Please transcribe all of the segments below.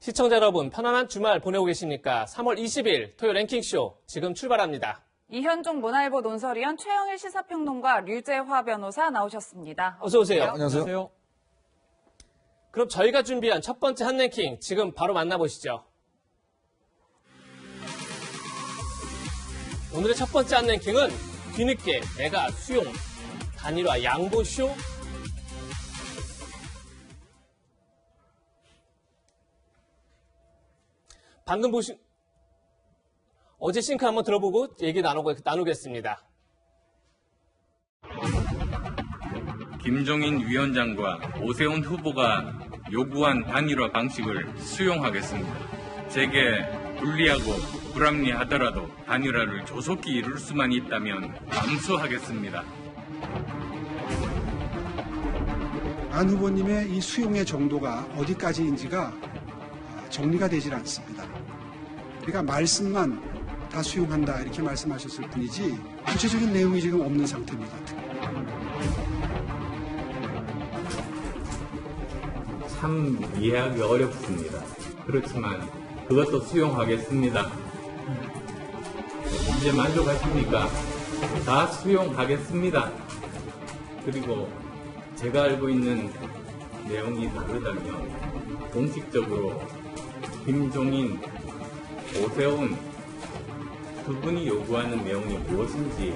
시청자 여러분, 편안한 주말 보내고 계십니까? 3월 20일 토요 랭킹쇼 지금 출발합니다. 이현종 문화일보 논설위원, 최영일 시사평론가, 류재화 변호사 나오셨습니다. 어서 오세요. 안녕하세요. 그럼 저희가 준비한 첫 번째 한 랭킹 지금 바로 만나보시죠. 오늘의 첫 번째 한 랭킹은 뒤늦게 메가 수용 단일화 양보쇼. 방금 보신 어제 싱크 한번 들어보고 얘기 나누겠습니다. 김종인 위원장과 오세훈 후보가 요구한 단일화 방식을 수용하겠습니다. 제게 불리하고 불합리하더라도 단일화를 조속히 이룰 수만 있다면 감수하겠습니다. 안 후보님의 이 수용의 정도가 어디까지인지가 정리가 되질 않습니다. 그러니까 말씀만 다 수용한다 이렇게 말씀하셨을 뿐이지 구체적인 내용이 지금 없는 상태입니다. 참 이해하기 어렵습니다. 그렇지만 그것도 수용하겠습니다. 이제 만족하십니까? 다 수용하겠습니다. 그리고 제가 알고 있는 내용이 다르다면 공식적으로 김종인, 오세훈 두 분이 요구하는 내용이 무엇인지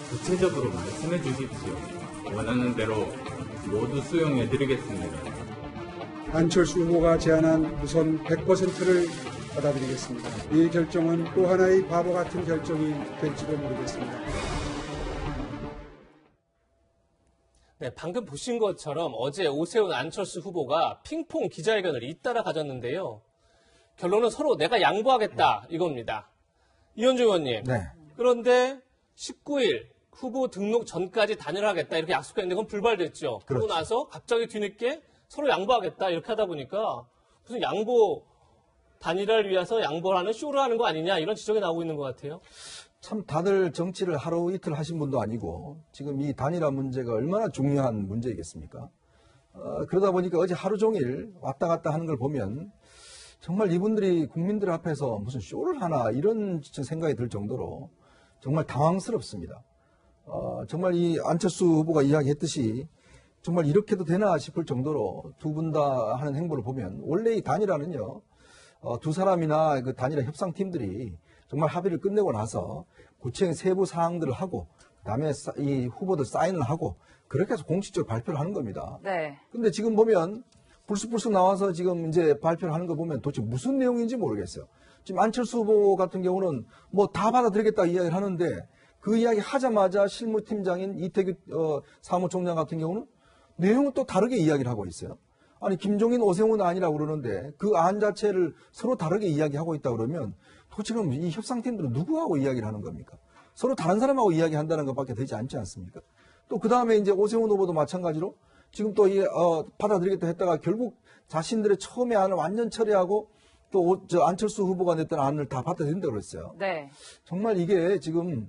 구체적으로 말씀해 주십시오. 원하는 대로 모두 수용해 드리겠습니다. 안철수 후보가 제안한 우선 100%를 받아들이겠습니다. 이 결정은 또 하나의 바보 같은 결정이 될지도 모르겠습니다. 네, 방금 보신 것처럼 어제 오세훈 안철수 후보가 핑퐁 기자회견을 잇따라 가졌는데요. 결론은 서로 내가 양보하겠다 이겁니다. 이현종 의원님. 네. 그런데 19일 후보 등록 전까지 단일화하겠다 이렇게 약속했는데 그건 불발됐죠. 그러고 그렇죠. 나서 갑자기 뒤늦게 서로 양보하겠다 이렇게 하다 보니까 무슨 양보 단일화를 위해서 양보를 하는 쇼를 하는 거 아니냐 이런 지적이 나오고 있는 것 같아요. 참 다들 정치를 하루 이틀 하신 분도 아니고 지금 이 단일화 문제가 얼마나 중요한 문제이겠습니까? 그러다 보니까 어제 하루 종일 왔다 갔다 하는 걸 보면 정말 이분들이 국민들 앞에서 무슨 쇼를 하나 이런 생각이 들 정도로 정말 당황스럽습니다. 정말 이 안철수 후보가 이야기했듯이 정말 이렇게도 되나 싶을 정도로 두 분 다 하는 행보를 보면 원래 이 단일화는요, 두 사람이나 그 단일화 협상팀들이 정말 합의를 끝내고 나서 구체적인 세부 사항들을 하고 그다음에 이 후보들 사인을 하고 그렇게 해서 공식적으로 발표를 하는 겁니다. 네. 근데 지금 보면 불쑥불쑥 나와서 지금 이제 발표를 하는 거 보면 도대체 무슨 내용인지 모르겠어요. 지금 안철수 후보 같은 경우는 뭐 다 받아들이겠다 이야기를 하는데 그 이야기 하자마자 실무팀장인 이태규 사무총장 같은 경우는 내용은 또 다르게 이야기를 하고 있어요. 아니 김종인, 오세훈은 아니라고 그러는데 그 안 자체를 서로 다르게 이야기하고 있다 그러면 도대체 그럼 이 협상팀들은 누구하고 이야기를 하는 겁니까? 서로 다른 사람하고 이야기한다는 것밖에 되지 않지 않습니까? 또 그 다음에 이제 오세훈 후보도 마찬가지로 지금 또 받아들이겠다 했다가 결국 자신들의 처음의 안을 완전 처리하고 또 안철수 후보가 냈던 안을 다 받아들인다고 그랬어요. 네. 정말 이게 지금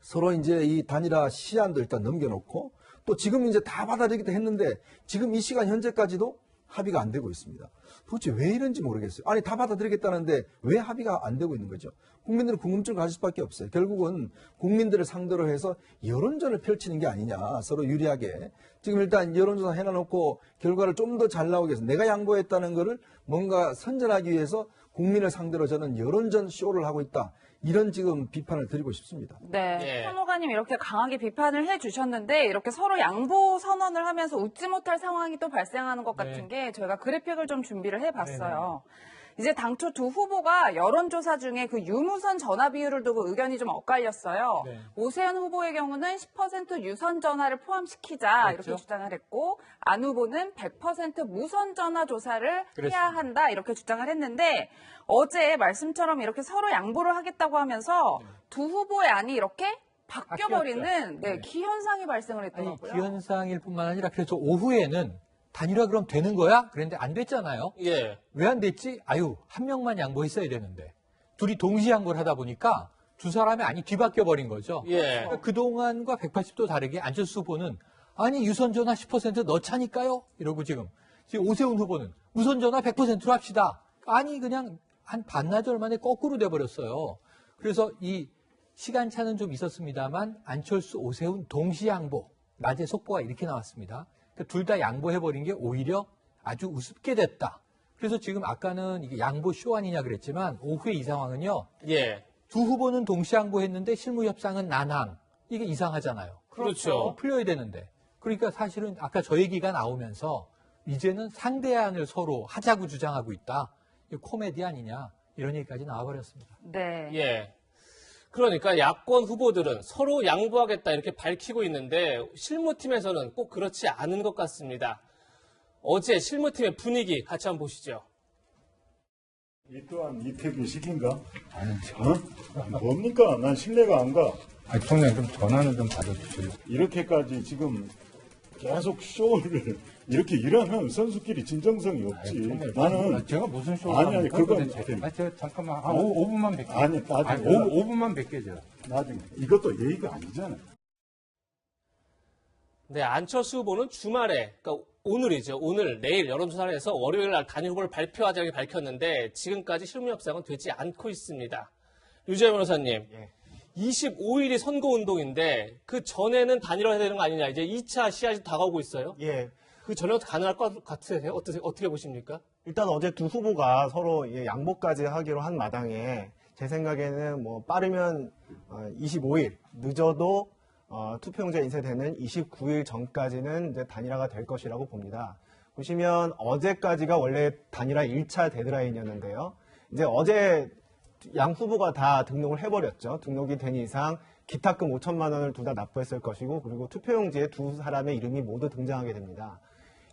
서로 이제 이 단일화 시한도 일단 넘겨놓고 또 지금 이제 다 받아들이겠다 했는데 지금 이 시간 현재까지도 합의가 안 되고 있습니다. 도대체 왜 이런지 모르겠어요. 아니 다 받아들이겠다는데 왜 합의가 안 되고 있는 거죠? 국민들은 궁금증을 가질 수밖에 없어요. 결국은 국민들을 상대로 해서 여론전을 펼치는 게 아니냐, 서로 유리하게. 지금 일단 여론조사 해놔놓고 결과를 좀 더 잘 나오기 위해서 내가 양보했다는 거를 뭔가 선전하기 위해서 국민을 상대로 저는 여론전 쇼를 하고 있다. 이런 지금 비판을 드리고 싶습니다. 네. 예. 평론가님 이렇게 강하게 비판을 해주셨는데 이렇게 서로 양보 선언을 하면서 웃지 못할 상황이 또 발생하는 것 같은 게 저희가 그래픽을 좀 준비를 해봤어요. 이제 당초 두 후보가 여론조사 중에 그 유무선 전화 비율을 두고 의견이 좀 엇갈렸어요. 네. 오세훈 후보의 경우는 10% 유선 전화를 포함시키자 이렇게 주장을 했고 안 후보는 100% 무선 전화 조사를 해야 한다 이렇게 주장을 했는데 어제 말씀처럼 이렇게 서로 양보를 하겠다고 하면서 두 후보의 안이 이렇게 바뀌어버리는 기현상이 발생을 했더라고요. 기현상일 뿐만 아니라 그래서 오후에는 단일화 그럼 되는 거야? 그랬는데 안 됐잖아요. 예. 왜 안 됐지? 한 명만 양보했어야 되는데. 둘이 동시 양보를 하다 보니까 두 사람의 안이 뒤바뀌어 버린 거죠. 예. 그러니까 그동안과 180도 다르게 안철수 후보는 아니 유선전화 10% 넣자니까요? 이러고 지금 오세훈 후보는 무선 전화 100%로 합시다. 아니 그냥 한 반나절 만에 거꾸로 돼버렸어요. 그래서 이 시간차는 좀 있었습니다만 안철수, 오세훈 동시 양보, 낮에 속보가 이렇게 나왔습니다. 그러니까 둘 다 양보해버린 게 오히려 아주 우습게 됐다. 그래서 지금 아까는 이게 양보 쇼 아니냐 그랬지만 오후에 이 상황은요. 예. 두 후보는 동시 양보했는데 실무 협상은 난항. 이게 이상하잖아요. 그렇죠. 풀려야 되는데. 그러니까 사실은 아까 저 얘기가 나오면서 이제는 상대안을 서로 하자고 주장하고 있다. 이거 코미디 아니냐. 이런 얘기까지 나와버렸습니다. 네. 예. 그러니까 야권 후보들은 서로 양보하겠다 이렇게 밝히고 있는데 실무팀에서는 꼭 그렇지 않은 것 같습니다. 어제 실무팀의 분위기 같이 한번 보시죠. 이 또한 이태규 시킨가? 아니죠. 뭡니까? 난 신뢰가 안 가. 아니, 총장님 좀 전화는 좀 받아주세요. 이렇게까지 지금 계속 쇼를 이렇게 일하면 선수끼리 진정성이 없지. 나는 제가 무슨 쇼를 아니, 합니까? 그건 도대체. 제가 잠깐만 한 5분만 뵐게요. 아니, 나중에 5분만 뵐게요. 나중에 이것도 예의가 아니잖아. 네, 안철수 후보는 주말에, 그러니까 오늘이죠. 오늘, 내일 여론조사를 해서 월요일 날 단일 후보를 발표하자고 밝혔는데 지금까지 실무 협상은 되지 않고 있습니다. 유재현 변호사님, 25일이 선거운동인데 그 전에는 단일화해야 되는 거 아니냐. 이제 2차 씨앗이 다가오고 있어요. 예. 그 전에도 가능할 것 같으세요? 어떻게 보십니까? 일단 어제 두 후보가 서로 양보까지 하기로 한 마당에 제 생각에는 뭐 빠르면 25일, 늦어도 투표용지가 인쇄되는 29일 전까지는 이제 단일화가 될 것이라고 봅니다. 보시면 어제까지가 원래 단일화 1차 데드라인이었는데요. 이제 어제 양 후보가 다 등록을 해버렸죠. 등록이 된 이상 기탁금 5천만 원을 둘 다 납부했을 것이고 그리고 투표용지에 두 사람의 이름이 모두 등장하게 됩니다.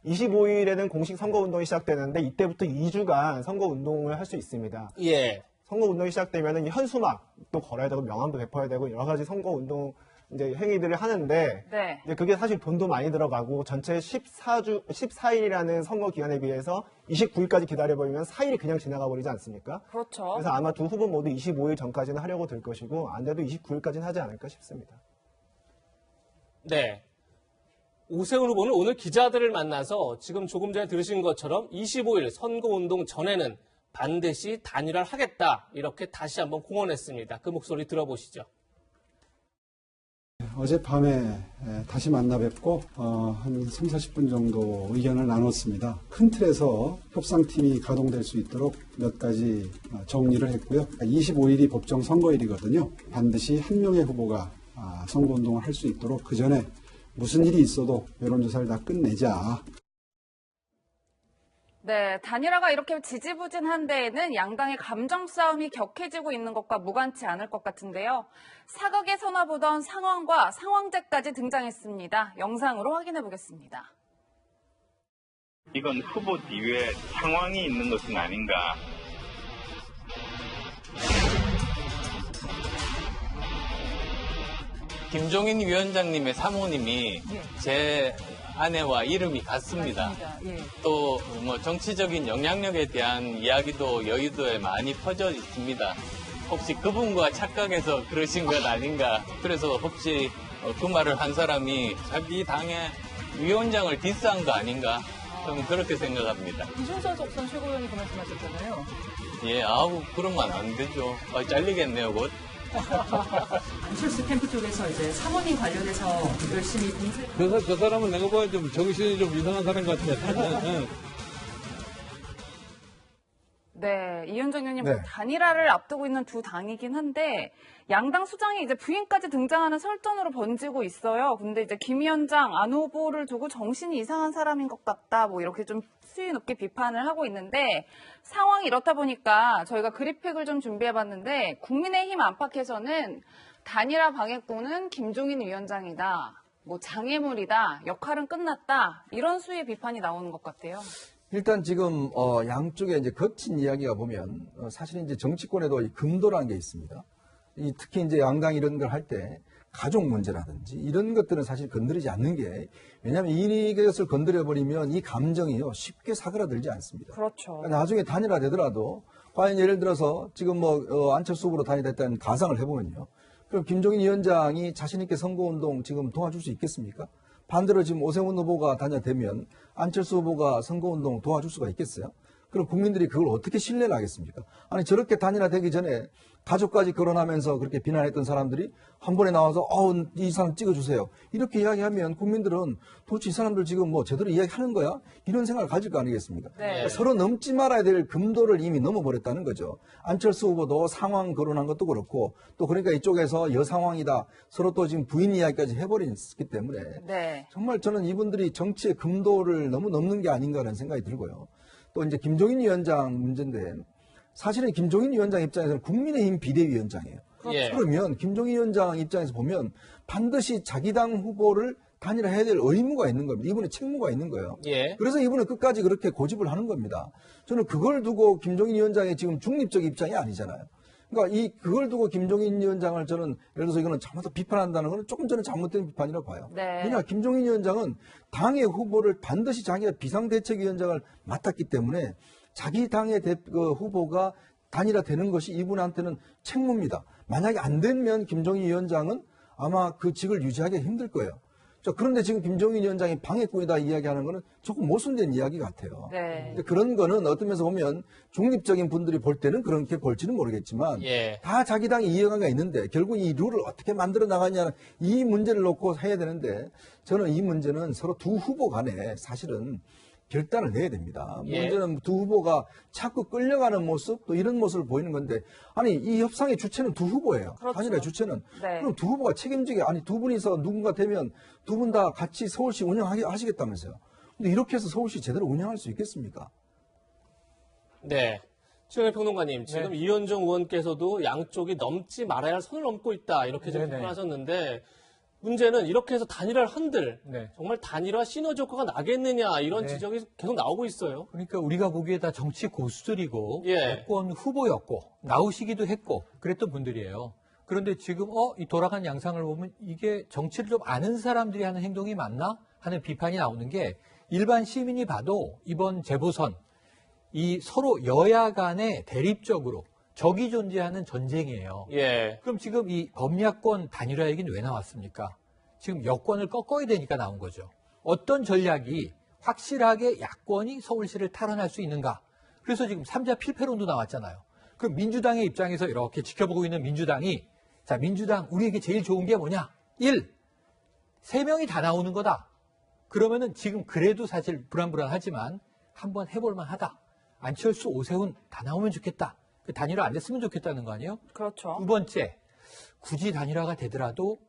25일에는 공식 선거운동이 시작되는데 이때부터 2주간 선거운동을 할 수 있습니다. 예. 선거운동이 시작되면 현수막도 걸어야 되고 명함도 배포해야 되고 여러 가지 선거운동 이제 행위들을 하는데 네. 이제 그게 사실 돈도 많이 들어가고 전체 14일이라는 선거 기간에 비해서 29일까지 기다려버리면 4일이 그냥 지나가 버리지 않습니까? 그렇죠. 그래서 아마 두 후보 모두 25일 전까지는 하려고 될 것이고 안 돼도 29일까지는 하지 않을까 싶습니다. 네. 오세훈 후보는 오늘 기자들을 만나서 지금 조금 전에 들으신 것처럼 25일 선거운동 전에는 반드시 단일화를 하겠다. 이렇게 다시 한번 공언했습니다. 그 목소리 들어보시죠. 어젯밤에 다시 만나 뵙고 한 3, 40분 정도 의견을 나눴습니다. 큰 틀에서 협상팀이 가동될 수 있도록 몇 가지 정리를 했고요. 25일이 법정 선거일이거든요. 반드시 한 명의 후보가 선거운동을 할 수 있도록 그 전에 무슨 일이 있어도 여론조사를 다 끝내자. 네, 단일화가 이렇게 지지부진한 데에는 양당의 감정 싸움이 격해지고 있는 것과 무관치 않을 것 같은데요. 사극에서나 보던 상황과 상황제까지 등장했습니다. 영상으로 확인해 보겠습니다. 이건 후보 뒤에 상황이 있는 것은 아닌가. 김종인 위원장님의 사모님이 제 아내와 이름이 같습니다. 또 뭐 정치적인 영향력에 대한 이야기도 여의도에 많이 퍼져 있습니다. 혹시 그분과 착각해서 그러신 것 아닌가. 그래서 혹시 그 말을 한 사람이 자기 당의 위원장을 디스한 거 아닌가. 저는 그렇게 생각합니다. 이준석 적선 최고위원이 그 말씀하셨잖아요. 예, 그러면 안 되죠. 잘리겠네요, 곧. 안철수 캠프 쪽에서 이제 사모님 관련해서 열심히 그래서 저 사람은 내가 보기엔 좀 정신이 좀 이상한 사람 같은데. 네, 이현정 의원님 네. 단일화를 앞두고 있는 두 당이긴 한데 양당 수장이 이제 부인까지 등장하는 설전으로 번지고 있어요. 근데 이제 김 위원장 안 후보를 두고 정신이 이상한 사람인 것 같다. 뭐 이렇게 좀 수위 높게 비판을 하고 있는데 상황이 이렇다 보니까 저희가 그래픽을 좀 준비해봤는데 국민의힘 안팎에서는 단일화 방해꾼은 김종인 위원장이다. 뭐 장애물이다. 역할은 끝났다. 이런 수위의 비판이 나오는 것 같아요. 일단 지금 양쪽에 이제 거친 이야기가 보면 사실 이제 정치권에도 이 금도라는 게 있습니다. 특히 이제 양당이 이런 걸 할 때 가족 문제라든지 이런 것들은 사실 건드리지 않는 게 왜냐하면 이것을 건드려버리면 이 감정이요 쉽게 사그라들지 않습니다. 그렇죠. 나중에 단일화 되더라도 과연 예를 들어서 지금 안철수 후보로 단일화됐다는 가상을 해보면요. 그럼 김종인 위원장이 자신 있게 선거운동 지금 도와줄 수 있겠습니까? 반대로 지금 오세훈 후보가 단일화되면 안철수 후보가 선거운동 도와줄 수가 있겠어요? 그럼 국민들이 그걸 어떻게 신뢰를 하겠습니까? 아니 저렇게 단일화되기 전에 가족까지 거론하면서 그렇게 비난했던 사람들이 한 번에 나와서 이 사람 찍어주세요. 이렇게 이야기하면 국민들은 도대체 이 사람들 지금 뭐 제대로 이야기하는 거야? 이런 생각을 가질 거 아니겠습니까? 네. 그러니까 서로 넘지 말아야 될 금도를 이미 넘어버렸다는 거죠. 안철수 후보도 상황 거론한 것도 그렇고 또 그러니까 이쪽에서 여상황이다. 서로 또 지금 부인 이야기까지 해버렸기 때문에 네. 정말 저는 이분들이 정치의 금도를 너무 넘는 게 아닌가라는 생각이 들고요. 또 이제 김종인 위원장 문제인데 사실은 김종인 위원장 입장에서는 국민의힘 비대위원장이에요. 예. 그러면 김종인 위원장 입장에서 보면 반드시 자기 당 후보를 단일화해야 될 의무가 있는 겁니다. 이분의 책무가 있는 거예요. 예. 그래서 이분은 끝까지 그렇게 고집을 하는 겁니다. 저는 그걸 두고 김종인 위원장의 지금 중립적 입장이 아니잖아요. 그러니까 그걸 두고 김종인 위원장을 저는 예를 들어서 이거는 잘못 비판한다는 건 조금 전에 잘못된 비판이라고 봐요. 네. 왜냐 김종인 위원장은 당의 후보를 반드시 자기가 비상대책위원장을 맡았기 때문에 자기 당의 후보가 단일화되는 것이 이분한테는 책무입니다. 만약에 안 되면 김종인 위원장은 아마 그 직을 유지하기가 힘들 거예요. 그런데 지금 김종인 위원장이 방해꾼이다 이야기하는 거는 조금 모순된 이야기 같아요. 네. 근데 그런 거는 어떤 면에서 보면 중립적인 분들이 볼 때는 그렇게 볼지는 모르겠지만 예. 다 자기 당이 이해관계가 있는데 결국 이 룰을 어떻게 만들어 나가냐는 이 문제를 놓고 해야 되는데 저는 이 문제는 서로 두 후보 간에 사실은 결단을 내야 됩니다. 예. 문제는 두 후보가 자꾸 끌려가는 모습 또 이런 모습을 보이는 건데 아니 이 협상의 주체는 두 후보예요. 그렇죠. 단일화 주체는. 네. 그럼 두 후보가 책임지게 아니 두 분이서 누군가 되면 두 분 다 같이 서울시 운영하시겠다면서요. 근데 이렇게 해서 서울시 제대로 운영할 수 있겠습니까? 네. 최영일 평론가님, 지금 이현정 의원께서도 양쪽이 넘지 말아야 할 선을 넘고 있다. 이렇게 좀 네네. 비판하셨는데 문제는 이렇게 해서 단일화를 한들 네. 정말 단일화 시너지 효과가 나겠느냐 이런 네. 지적이 계속 나오고 있어요. 그러니까 우리가 보기에 다 정치 고수들이고 예. 여권 후보였고 나오시기도 했고 그랬던 분들이에요. 그런데 지금 이 돌아간 양상을 보면 이게 정치를 좀 아는 사람들이 하는 행동이 맞나 하는 비판이 나오는 게 일반 시민이 봐도 이번 재보선 이 서로 여야 간에 대립적으로 적이 존재하는 전쟁이에요. 예. 그럼 지금 이 범야권 단일화 얘기는 왜 나왔습니까? 지금 여권을 꺾어야 되니까 나온 거죠. 어떤 전략이 확실하게 야권이 서울시를 탈환할 수 있는가? 그래서 지금 3자 필패론도 나왔잖아요. 그럼 민주당의 입장에서 이렇게 지켜보고 있는 민주당이 자, 민주당 우리에게 제일 좋은 게 뭐냐? 1. 3명이 다 나오는 거다. 그러면은 지금 그래도 사실 불안불안하지만 한번 해볼 만하다. 안철수, 오세훈 다 나오면 좋겠다. 단일화 안 됐으면 좋겠다는 거 아니에요? 그렇죠. 두 번째, 굳이 단일화가 되더라도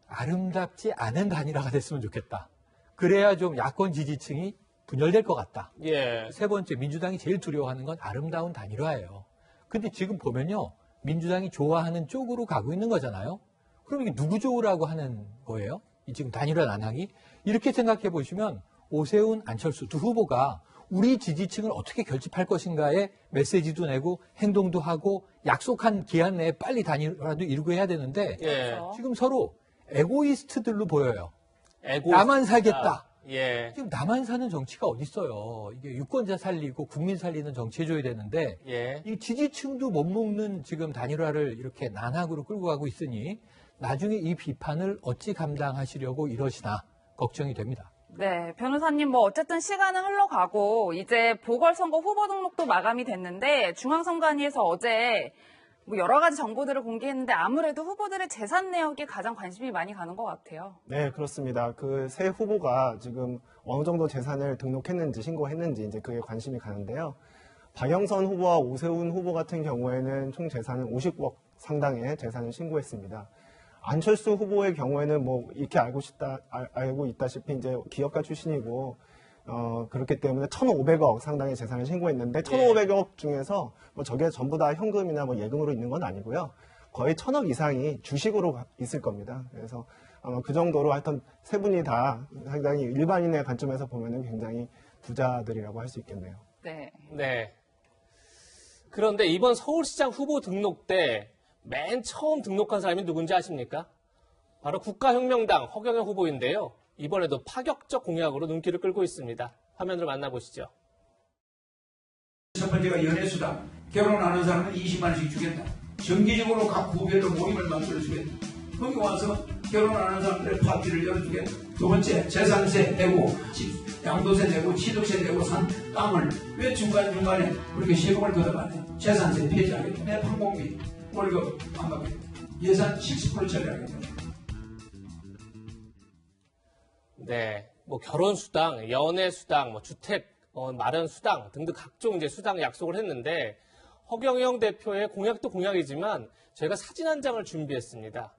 아름답지 않은 단일화가 됐으면 좋겠다. 그래야 좀 야권 지지층이 분열될 것 같다. 예. 세 번째, 민주당이 제일 두려워하는 건 아름다운 단일화예요. 근데 지금 보면요, 민주당이 좋아하는 쪽으로 가고 있는 거잖아요. 그럼 이게 누구 좋으라고 하는 거예요? 이 지금 단일화 안 하기? 이렇게 생각해 보시면 오세훈, 안철수 두 후보가 우리 지지층을 어떻게 결집할 것인가에 메시지도 내고 행동도 하고 약속한 기한 내에 빨리 단일화도 이루고 해야 되는데 예. 지금 서로 에고이스트들로 보여요. 에고 나만 살겠다. 예. 지금 나만 사는 정치가 어디 있어요. 이게 유권자 살리고 국민 살리는 정치 해줘야 되는데 예. 이 지지층도 못 먹는 지금 단일화를 이렇게 난학으로 끌고 가고 있으니 나중에 이 비판을 어찌 감당하시려고 이러시나 걱정이 됩니다. 네, 변호사님 어쨌든 시간은 흘러가고 이제 보궐선거 후보 등록도 마감이 됐는데 중앙선관위에서 어제 여러 가지 정보들을 공개했는데 아무래도 후보들의 재산 내역에 가장 관심이 많이 가는 것 같아요. 네, 그렇습니다. 그 세 후보가 지금 어느 정도 재산을 등록했는지 신고했는지 이제 그게 관심이 가는데요. 박영선 후보와 오세훈 후보 같은 경우에는 총 재산은 50억 상당의 재산을 신고했습니다. 안철수 후보의 경우에는 이렇게 알고 있다시피 이제 기업가 출신이고 그렇기 때문에 1,500억 상당의 재산을 신고했는데 1,500억 중에서 저게 전부 다 현금이나 예금으로 있는 건 아니고요. 거의 1,000억 이상이 주식으로 있을 겁니다. 그래서 아마 그 정도로 하여튼 세 분이 다 상당히 일반인의 관점에서 보면은 굉장히 부자들이라고 할 수 있겠네요. 네. 네. 그런데 이번 서울시장 후보 등록 때 맨 처음 등록한 사람이 누군지 아십니까? 바로 국가혁명당 허경영 후보인데요. 이번에도 파격적 공약으로 눈길을 끌고 있습니다. 화면으로 만나보시죠. 첫 번째가 연애수당. 결혼하는 사람은 20만 원씩 주겠다. 정기적으로 각 후별로 모임을 만들어주겠다. 거기 와서 결혼 안 하는 사람들의 파티를 열어주게. 두 번째, 재산세 내고, 양도세 내고, 취득세 내고 산 땅을 왜 중간중간에 그렇게 세금을 걷어가네. 재산세 폐지하겠다. 내 판공비 월급 안 받겠다. 예산 70% 처리하겠다. 네, 뭐 결혼 수당, 연애 수당, 뭐 주택 마련 수당 등등 각종 이제 수당 약속을 했는데 허경영 대표의 공약도 공약이지만 저희가 사진 한 장을 준비했습니다.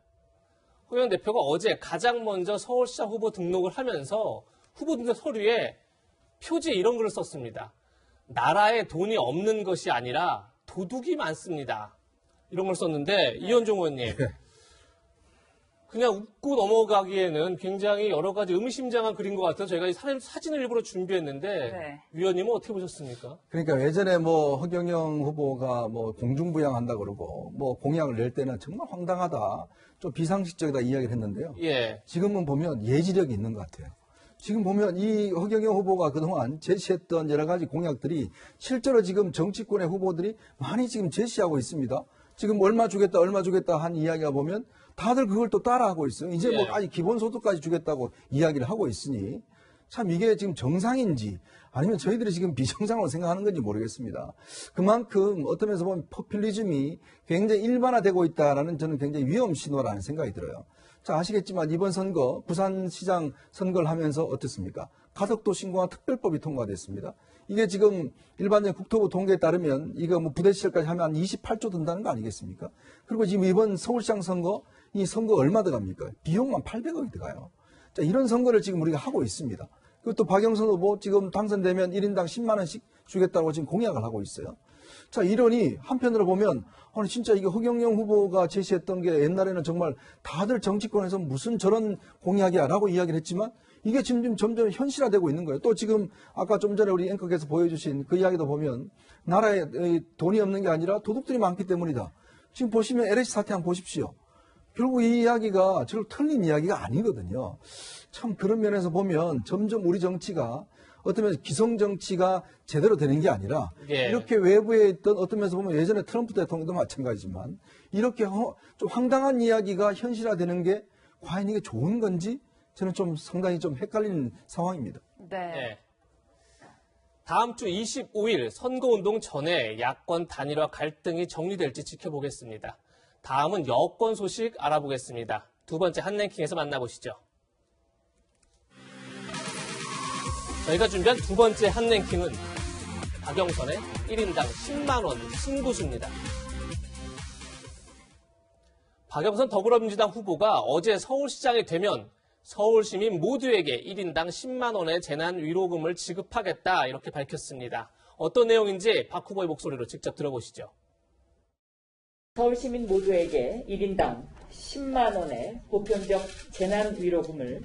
허경영 대표가 어제 가장 먼저 서울시장 후보 등록을 하면서 후보 등록 서류에 표지에 이런 글을 썼습니다. 나라에 돈이 없는 것이 아니라 도둑이 많습니다. 이런 걸 썼는데 이현종 의원님. 그냥 웃고 넘어가기에는 굉장히 여러 가지 의미심장한 글인 것 같아서 저희가 이 사진을 일부러 준비했는데 위원님은 어떻게 보셨습니까? 그러니까 예전에 뭐 허경영 후보가 뭐 공중부양한다 그러고 뭐 공약을 낼 때는 정말 황당하다, 좀 비상식적이다 이야기를 했는데요. 예. 지금은 보면 예지력이 있는 것 같아요. 지금 보면 이 허경영 후보가 그동안 제시했던 여러 가지 공약들이 실제로 지금 정치권의 후보들이 많이 지금 제시하고 있습니다. 지금 얼마 주겠다 한 이야기가 보면 다들 그걸 또 따라하고 있어요. 이제 뭐 아니 기본소득까지 주겠다고 이야기를 하고 있으니 참 이게 지금 정상인지 아니면 저희들이 지금 비정상으로 생각하는 건지 모르겠습니다. 그만큼 어떤 면에서 보면 포퓰리즘이 굉장히 일반화되고 있다라는 저는 굉장히 위험 신호라는 생각이 들어요. 자, 아시겠지만 이번 선거 부산시장 선거를 하면서 어떻습니까? 가덕도 신공항 특별법이 통과됐습니다. 이게 지금 일반적인 국토부 통계에 따르면 이거 뭐 부대 시설까지 하면 한 28조 든다는 거 아니겠습니까? 그리고 지금 이번 서울시장 선거, 이 선거 얼마 들어갑니까? 비용만 800억이 들어가요. 자, 이런 선거를 지금 우리가 하고 있습니다. 그리고 또 박영선 후보 지금 당선되면 1인당 10만 원씩 주겠다고 지금 공약을 하고 있어요. 자, 이러니 한편으로 보면 아니 진짜 이게 허경영 후보가 제시했던 게 옛날에는 정말 다들 정치권에서 무슨 저런 공약이야 라고 이야기를 했지만 이게 지금 점점 현실화되고 있는 거예요. 또 지금 아까 좀 전에 우리 앵커께서 보여주신 그 이야기도 보면 나라에 돈이 없는 게 아니라 도둑들이 많기 때문이다. 지금 보시면 LH 사태 한번 보십시오. 결국 이 이야기가 저로 틀린 이야기가 아니거든요. 참 그런 면에서 보면 점점 우리 정치가 어떤 면에서 기성 정치가 제대로 되는 게 아니라 이렇게 외부에 있던 어떤 면에서 보면 예전에 트럼프 대통령도 마찬가지지만 이렇게 좀 황당한 이야기가 현실화되는 게 과연 이게 좋은 건지 저는 좀 상당히 좀 헷갈리는 상황입니다. 네. 다음 주 25일 선거운동 전에 야권 단일화 갈등이 정리될지 지켜보겠습니다. 다음은 여권 소식 알아보겠습니다. 두 번째 한랭킹에서 만나보시죠. 저희가 준비한 두 번째 한랭킹은 박영선의 1인당 10만 원 신고수입니다. 박영선 더불어민주당 후보가 어제 서울시장이 되면 서울시민 모두에게 1인당 10만 원의 재난 위로금을 지급하겠다 이렇게 밝혔습니다. 어떤 내용인지 박 후보의 목소리로 직접 들어보시죠. 서울시민 모두에게 1인당 10만 원의 보편적 재난 위로금을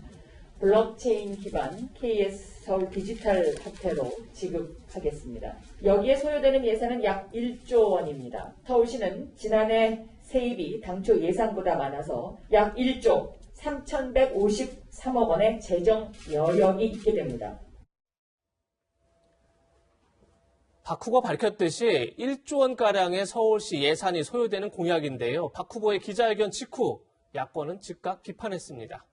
블록체인 기반 KS 서울 디지털 화폐로 지급하겠습니다. 여기에 소요되는 예산은 약 1조 원입니다. 서울시는 지난해 세입이 당초 예상보다 많아서 약 1조 3,153억 원의 재정 여력이 있게 됩니다. 박 후보 밝혔듯이 1조 원가량의 서울시 예산이 소요되는 공약인데요. 박 후보의 기자회견 직후 야권은 즉각 비판했습니다.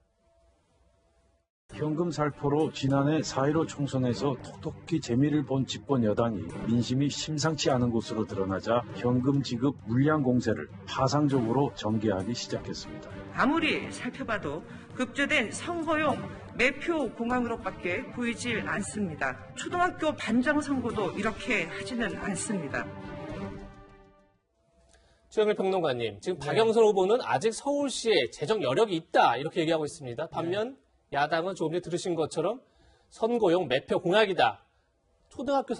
현금 살포로 지난해 4.15 총선에서 톡톡히 재미를 본 집권 여당이 민심이 심상치 않은 곳으로 드러나자 현금 지급 물량 공세를 파상적으로 전개하기 시작했습니다. 아무리 살펴봐도 급조된 선거용 매표 공항으로밖에 보이질 않습니다. 초등학교 반장 선거도 이렇게 하지는 않습니다. 최영일 평론가님, 지금 박영선 후보는 아직 서울시에 재정 여력이 있다 이렇게 얘기하고 있습니다. 반면 야당은 조금 전에 들으신 것처럼 선거용 매표 공약이다. 초등학교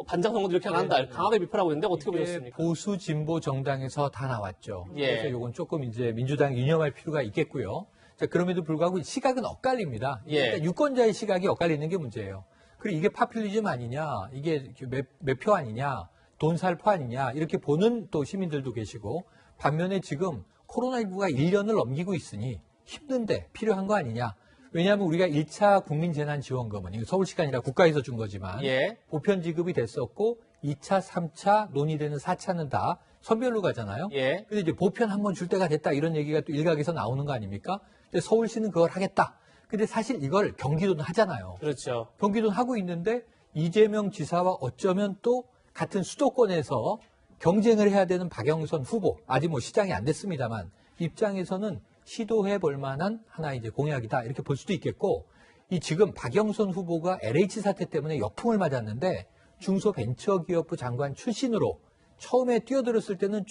반장 선거도 이렇게 안 한다. 강하게 비판하고 있는데 어떻게 보셨습니까? 보수 진보 정당에서 다 나왔죠. 예. 그래서 이건 조금 이제 민주당 유념할 필요가 있겠고요. 자, 그럼에도 불구하고 시각은 엇갈립니다. 예. 그러니까 유권자의 시각이 엇갈리는 게 문제예요. 그리고 이게 파퓰리즘 아니냐, 이게 매표 아니냐, 돈 살포 아니냐 이렇게 보는 또 시민들도 계시고 반면에 지금 코로나19가 1년을 넘기고 있으니 힘든데 필요한 거 아니냐. 왜냐하면 우리가 1차 국민재난지원금은 이거 서울시가 아니라 국가에서 준 거지만 보편 지급이 됐었고 2차, 3차 논의되는 4차는 다 선별로 가잖아요. 예. 근데 이제 보편 한 번 줄 때가 됐다 이런 얘기가 또 일각에서 나오는 거 아닙니까? 근데 서울시는 그걸 하겠다. 근데 사실 이걸 경기도는 하잖아요. 그렇죠. 경기도는 하고 있는데 이재명 지사와 어쩌면 또 같은 수도권에서 경쟁을 해야 되는 박영선 후보, 아직 뭐 시장이 안 됐습니다만 입장에서는 시도해 볼 만한 하나의 이제 공약이다 이렇게 볼 수도 있겠고, 이 지금 박영선 후보가 LH 사태 때문에 역풍을 맞았는데 중소벤처기업부 장관 출신으로 처음에 뛰어들었을 때는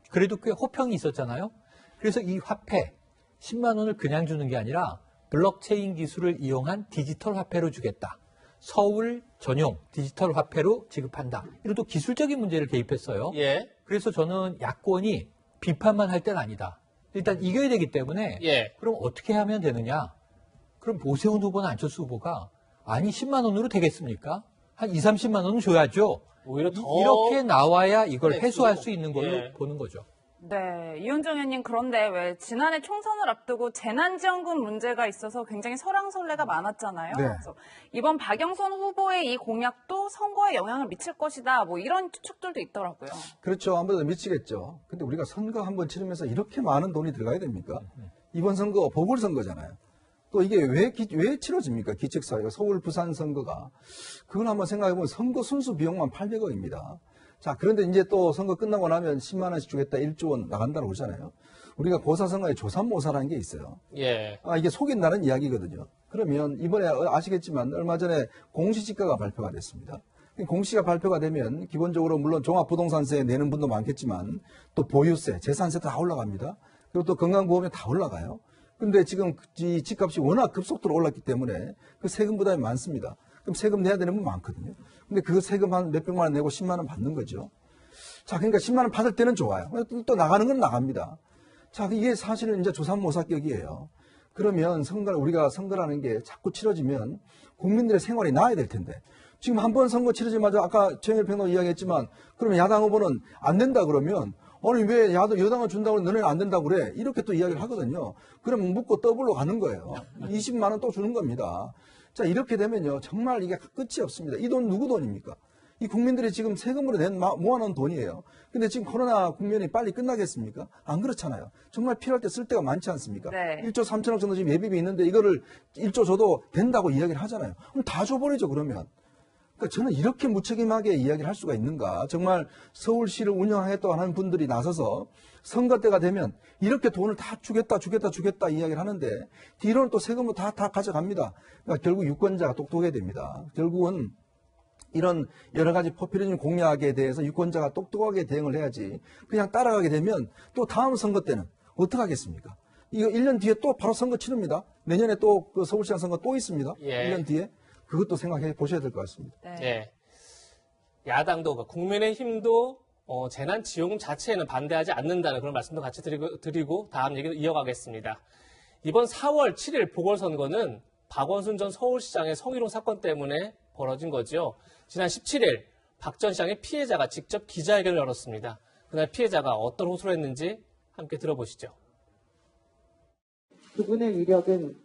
그래도 꽤 호평이 있었잖아요. 그래서 이 화폐 10만 원을 그냥 주는 게 아니라 블록체인 기술을 이용한 디지털 화폐로 주겠다. 서울 전용 디지털 화폐로 지급한다. 이런 또 기술적인 문제를 대입했어요. 예. 그래서 저는 야권이 비판만 할 때는 아니다. 일단 이겨야 되기 때문에 예. 그럼 어떻게 하면 되느냐? 그럼 오세훈 후보나 안철수 후보가 아니 10만 원으로 되겠습니까? 한 2, 30만 원은 줘야죠. 오히려 더 이렇게 나와야 이걸 네, 해소할 수 있는 걸로 예. 보는 거죠. 네, 이현정 의원님, 그런데 왜 지난해 총선을 앞두고 재난지원금 문제가 있어서 굉장히 설왕설래가 많았잖아요. 네. 그래서 이번 박영선 후보의 이 공약도 선거에 영향을 미칠 것이다, 뭐 이런 추측들도 있더라고요. 그렇죠. 아무래도 미치겠죠. 근데 우리가 선거 한번 치르면서 이렇게 많은 돈이 들어가야 됩니까? 이번 선거 보궐선거잖아요. 또 이게 왜 치러집니까? 기책사회가 서울, 부산 선거가. 그걸 한번 생각해보면 선거 순수 비용만 800억입니다. 자, 그런데 이제 또 선거 끝나고 나면 10만 원씩 주겠다, 1조 원 나간다고 그러잖아요. 우리가 고사선거에 조삼모사라는 게 있어요. 예. 이게 속인다는 이야기거든요. 그러면 이번에 아시겠지만 얼마 전에 공시지가가 발표가 됐습니다. 공시가 발표가 되면 기본적으로 물론 종합부동산세 내는 분도 많겠지만 또 보유세, 재산세도 다 올라갑니다. 그리고 또 건강보험에 다 올라가요. 근데 지금 이 집값이 워낙 급속도로 올랐기 때문에 그 세금 부담이 많습니다. 그럼 세금 내야 되는 분 많거든요. 근데 그 세금 한 몇백만 원 내고 10만 원 받는 거죠. 자, 그러니까 10만 원 받을 때는 좋아요. 또 나가는 건 나갑니다. 자, 이게 사실은 이제 조삼모사격이에요. 그러면 우리가 선거라는 게 자꾸 치러지면 국민들의 생활이 나아야 될 텐데. 지금 한 번 선거 치르자마자 아까 최영일 평론 이야기했지만 그러면 야당 후보는 안 된다 그러면 아니 왜 여당은 준다고 너네는 안 된다고 그래? 이렇게 또 이야기를 하거든요. 그러면 묻고 더블로 가는 거예요. 20만 원 또 주는 겁니다. 자, 이렇게 되면요. 정말 이게 끝이 없습니다. 이 돈 누구 돈입니까? 이 국민들이 지금 세금으로 모아놓은 돈이에요. 근데 지금 코로나 국면이 빨리 끝나겠습니까? 안 그렇잖아요. 정말 필요할 때 쓸 데가 많지 않습니까? 네. 1조 3천억 정도 지금 예비비 있는데 이거를 1조 줘도 된다고 이야기를 하잖아요. 그럼 다 줘버리죠, 그러면. 그러니까 저는 이렇게 무책임하게 이야기를 할 수가 있는가. 정말 서울시를 운영하겠다고 하는 분들이 나서서 선거 때가 되면 이렇게 돈을 다 주겠다 이야기를 하는데 뒤로는 또 세금을 다 가져갑니다. 그러니까 결국 유권자가 똑똑해야 됩니다. 결국은 이런 여러 가지 포퓰리즘 공약에 대해서 유권자가 똑똑하게 대응을 해야지 그냥 따라가게 되면 또 다음 선거 때는 어떡하겠습니까? 이거 1년 뒤에 또 바로 선거 치릅니다. 내년에 또 그 서울시장 선거 또 있습니다. 예. 1년 뒤에. 그것도 생각해 보셔야 될 것 같습니다. 네. 예. 야당도, 그러니까 국민의힘도 재난지원금 자체에는 반대하지 않는다는 그런 말씀도 같이 드리고 다음 얘기를 이어가겠습니다. 이번 4월 7일 보궐선거는 박원순 전 서울시장의 성희롱 사건 때문에 벌어진 거죠. 지난 17일 박 전 시장의 피해자가 직접 기자회견을 열었습니다. 그날 피해자가 어떤 호소를 했는지 함께 들어보시죠. 그분의 위력은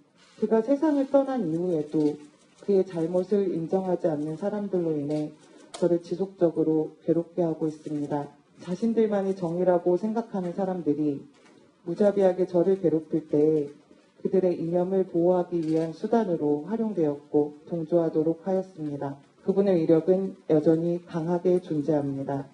그가 세상을 떠난 이후에도 그의 잘못을 인정하지 않는 사람들로 인해 저를 지속적으로 괴롭게 하고 있습니다. 자신들만이 정의라고 생각하는 사람들이 무자비하게 저를 괴롭힐 때 그들의 이념을 보호하기 위한 수단으로 활용되었고 동조하도록 하였습니다. 그분의 위력은 여전히 강하게 존재합니다.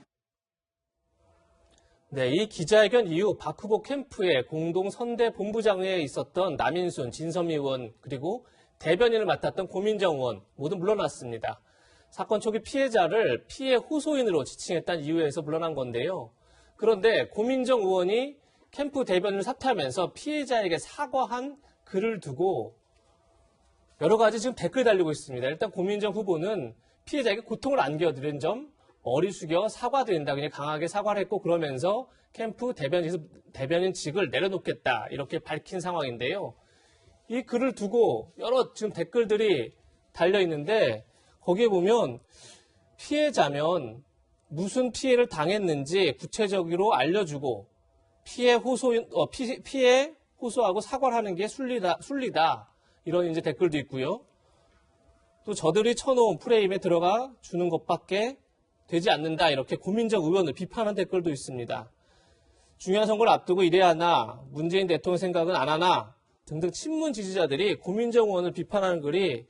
네, 이 기자회견 이후 박 후보 캠프에 공동 선대 본부장에 있었던 남인순, 진섬희 의원 그리고 대변인을 맡았던 고민정 의원 모두 물러났습니다. 사건 초기 피해자를 피해 호소인으로 지칭했다는 이유에서 물러난 건데요. 그런데 고민정 의원이 캠프 대변인을 사퇴하면서 피해자에게 사과한 글을 두고 여러 가지 지금 댓글 달리고 있습니다. 일단 고민정 후보는 피해자에게 고통을 안겨드린 점 머리 숙여 사과드린다. 그냥 강하게 사과를 했고 그러면서 캠프 대변인직을 내려놓겠다. 이렇게 밝힌 상황인데요. 이 글을 두고 여러 지금 댓글들이 달려 있는데 거기에 보면 피해자면 무슨 피해를 당했는지 구체적으로 알려주고 피해 호소하고 사과를 하는 게 순리다. 이런 이제 댓글도 있고요. 또 저들이 쳐놓은 프레임에 들어가 주는 것밖에 되지 않는다 이렇게 고민정 의원을 비판한 댓글도 있습니다. 중요한 선거를 앞두고 이래야 하나, 문재인 대통령 생각은 안 하나 등등 친문 지지자들이 고민정 의원을 비판하는 글이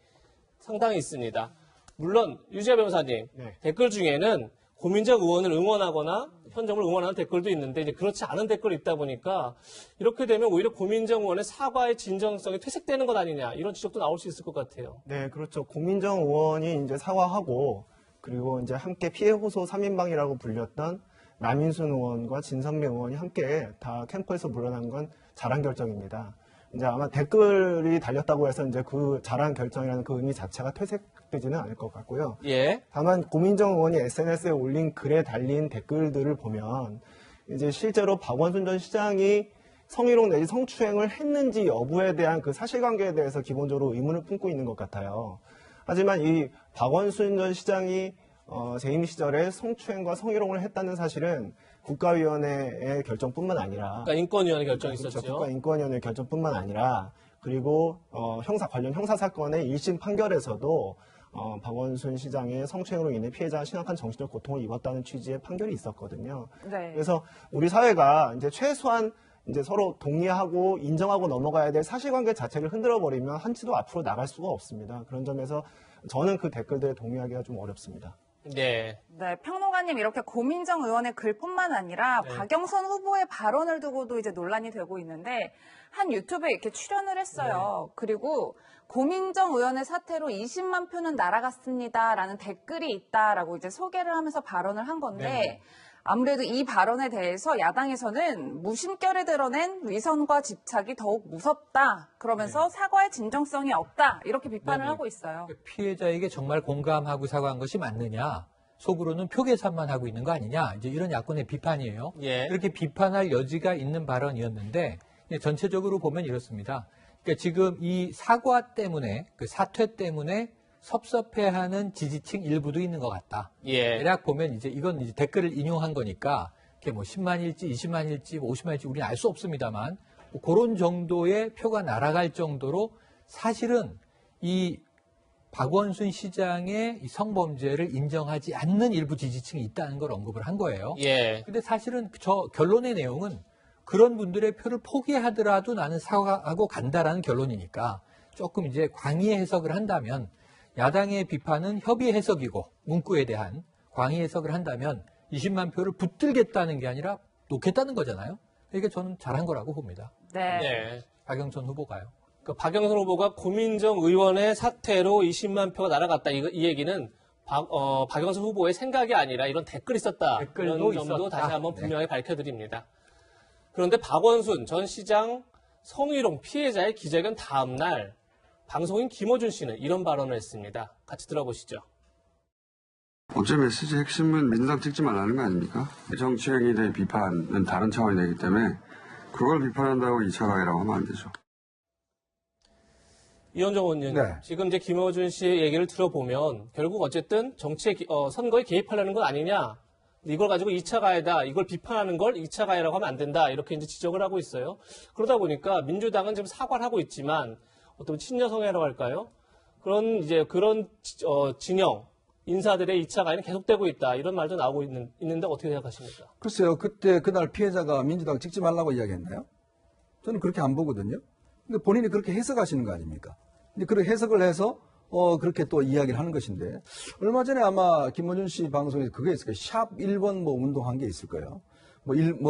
상당히 있습니다. 물론 유지아 변호사님 댓글 중에는 고민정 의원을 응원하거나 현 정부를 응원하는 댓글도 있는데 이제 그렇지 않은 댓글이 있다 보니까 이렇게 되면 오히려 고민정 의원의 사과의 진정성이 퇴색되는 것 아니냐 이런 지적도 나올 수 있을 것 같아요. 네, 그렇죠. 고민정 의원이 이제 사과하고 그리고 이제 함께 피해 호소 3인방이라고 불렸던 남인순 의원과 진선미 의원이 함께 다 캠프에서 물러난 건 잘한 결정입니다. 이제 아마 댓글이 달렸다고 해서 이제 그 잘한 결정이라는 그 의미 자체가 퇴색되지는 않을 것 같고요. 예. 다만 고민정 의원이 SNS에 올린 글에 달린 댓글들을 보면 이제 실제로 박원순 전 시장이 성희롱 내지 성추행을 했는지 여부에 대한 그 사실관계에 대해서 기본적으로 의문을 품고 있는 것 같아요. 하지만 이 박원순 전 시장이 재임 시절에 성추행과 성희롱을 했다는 사실은 국가위원회의 결정뿐만 아니라 국가인권위원회 결정이 그렇죠. 있었죠. 국가인권위원회 결정뿐만 아니라 그리고 관련 형사 사건의 1심 판결에서도 박원순 시장의 성추행으로 인해 피해자가 심각한 정신적 고통을 입었다는 취지의 판결이 있었거든요. 네. 그래서 우리 사회가 이제 최소한 이제 서로 동의하고 인정하고 넘어가야 될 사실관계 자체를 흔들어 버리면 한치도 앞으로 나갈 수가 없습니다. 그런 점에서 저는 그 댓글들에 동의하기가 좀 어렵습니다. 네. 네, 평론가님 이렇게 고민정 의원의 글뿐만 아니라 박영선 후보의 발언을 두고도 이제 논란이 되고 있는데 한 유튜브에 이렇게 출연을 했어요. 그리고 고민정 의원의 사태로 20만 표는 날아갔습니다라는 댓글이 있다라고 이제 소개를 하면서 발언을 한 건데 아무래도 이 발언에 대해서 야당에서는 무심결에 드러낸 위선과 집착이 더욱 무섭다. 그러면서 사과의 진정성이 없다. 이렇게 비판을 하고 있어요. 피해자에게 정말 공감하고 사과한 것이 맞느냐? 속으로는 표 계산만 하고 있는 거 아니냐? 이제 이런 야권의 비판이에요. 예. 이렇게 비판할 여지가 있는 발언이었는데 전체적으로 보면 이렇습니다. 그러니까 지금 이 사과 때문에 그 사퇴 때문에 섭섭해하는 지지층 일부도 있는 것 같다. 예. 대략 보면 이제 이건 이제 댓글을 인용한 거니까 이게 뭐 10만일지 20만일지 50만일지 우리는 알 수 없습니다만 뭐 그런 정도의 표가 날아갈 정도로 사실은 이 박원순 시장의 이 성범죄를 인정하지 않는 일부 지지층이 있다는 걸 언급을 한 거예요. 예. 근데 사실은 저 결론의 내용은 그런 분들의 표를 포기하더라도 나는 사과하고 간다라는 결론이니까 조금 이제 광의의 해석을 한다면 야당의 비판은 협의 해석이고 문구에 대한 광의 해석을 한다면 20만 표를 붙들겠다는 게 아니라 놓겠다는 거잖아요. 그러니까 저는 잘한 거라고 봅니다. 네. 박영선 후보가요. 그 박영선 후보가 고민정 의원의 사태로 20만 표가 날아갔다. 이 얘기는 박영선 후보의 생각이 아니라 이런 댓글이 있었다. 댓글도 이런 점도 있었다. 다시 한번 분명히 밝혀드립니다. 그런데 박원순 전 시장 성희롱 피해자의 기자회견 다음 날 방송인 김어준 씨는 이런 발언을 했습니다. 같이 들어보시죠. 어제 메시지 핵심은 민주당 찍지 말라는 거 아닙니까? 정치행위에 대해 비판은 다른 차원이 되기 때문에 그걸 비판한다고 2차 가해라고 하면 안 되죠. 이현정 의원님, 지금 이제 김어준 씨의 얘기를 들어보면 결국 어쨌든 정치에 선거에 개입하려는 건 아니냐. 이걸 가지고 2차 가해다. 이걸 비판하는 걸 2차 가해라고 하면 안 된다. 이렇게 이제 지적을 하고 있어요. 그러다 보니까 민주당은 지금 사과를 하고 있지만 어떤 친여 성애라고 할까요? 그런 진영 인사들의 2차 가해는 계속되고 있다. 이런 말도 나오고 있는데 어떻게 생각하십니까? 글쎄요. 그날 피해자가 민주당 찍지 말라고 이야기했나요? 저는 그렇게 안 보거든요. 근데 본인이 그렇게 해석하시는 거 아닙니까? 근데 그렇게 해석을 해서 그렇게 또 이야기를 하는 것인데 얼마 전에 아마 김어준 씨 방송에서 그게 있을 거예요. 샵 1번 뭐 운동한 게 있을 거예요.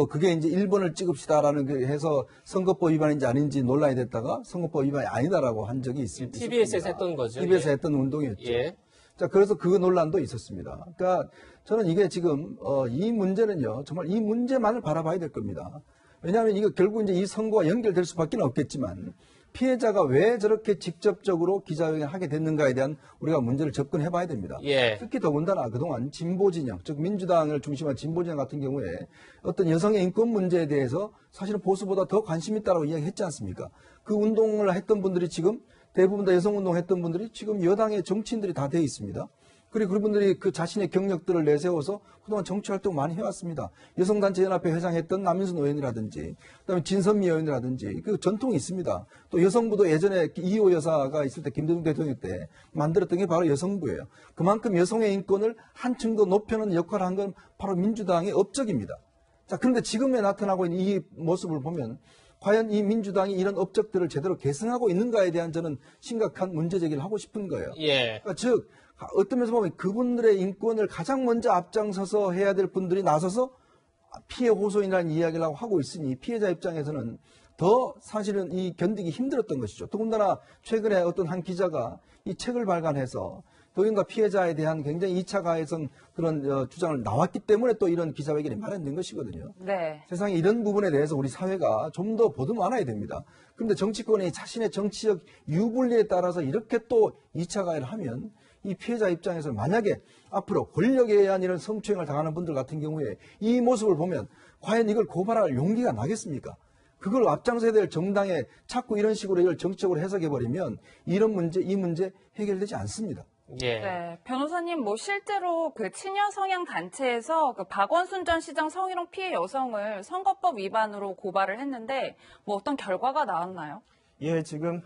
그게 이제 1번을 찍읍시다라는 게 해서 선거법 위반인지 아닌지 논란이 됐다가 선거법 위반이 아니다라고 한 적이 있습니다. TBS에서 했던 거죠. TBS에서 예. 했던 운동이었죠. 예. 자, 그래서 그 논란도 있었습니다. 그러니까 저는 이게 지금 이 문제는요. 정말 이 문제만을 바라봐야 될 겁니다. 왜냐하면 이거 결국 이제 이 선거와 연결될 수밖에 없겠지만 피해자가 왜 저렇게 직접적으로 기자회견을 하게 됐는가에 대한 우리가 문제를 접근해 봐야 됩니다. 예. 특히 더군다나 그동안 진보 진영, 즉 민주당을 중심한 진보 진영 같은 경우에 어떤 여성의 인권 문제에 대해서 사실은 보수보다 더 관심 있다라고 이야기했지 않습니까? 그 운동을 했던 분들이 지금 대부분 다 여성 운동을 했던 분들이 지금 여당의 정치인들이 다 돼 있습니다. 그리고 그분들이 그 자신의 경력들을 내세워서 그동안 정치활동 많이 해왔습니다. 여성단체연합회 회장했던 남인순 의원이라든지, 그다음에 진선미 의원이라든지 그 전통이 있습니다. 또 여성부도 예전에 이호 여사가 있을 때 김대중 대통령 때 만들었던 게 바로 여성부예요. 그만큼 여성의 인권을 한층 더 높여놓은 역할을 한 건 바로 민주당의 업적입니다. 자, 그런데 지금에 나타나고 있는 이 모습을 보면 과연 이 민주당이 이런 업적들을 제대로 계승하고 있는가에 대한 저는 심각한 문제 제기를 하고 싶은 거예요. 예. 그러니까 즉 어떤 면에서 보면 그분들의 인권을 가장 먼저 앞장서서 해야 될 분들이 나서서 피해 호소인이라는 이야기를 하고 있으니 피해자 입장에서는 더 사실은 이 견디기 힘들었던 것이죠. 더군다나 최근에 어떤 한 기자가 이 책을 발간해서 도인과 피해자에 대한 굉장히 2차 가해성 그런 주장을 나왔기 때문에 또 이런 기자회견이 마련된 것이거든요. 네. 세상에 이런 부분에 대해서 우리 사회가 좀 더 보듬어안아야 됩니다. 그런데 정치권이 자신의 정치적 유불리에 따라서 이렇게 또 2차 가해를 하면 이 피해자 입장에서 만약에 앞으로 권력에 의한 이런 성추행을 당하는 분들 같은 경우에 이 모습을 보면 과연 이걸 고발할 용기가 나겠습니까? 그걸 앞장서야 될 정당에 자꾸 이런 식으로 이걸 정치적으로 해석해버리면 이런 문제, 이 문제 해결되지 않습니다. 예. 네, 변호사님, 뭐 실제로 그 친여 성향 단체에서 그 박원순 전 시장 성희롱 피해 여성을 선거법 위반으로 고발을 했는데 뭐 어떤 결과가 나왔나요? 예, 지금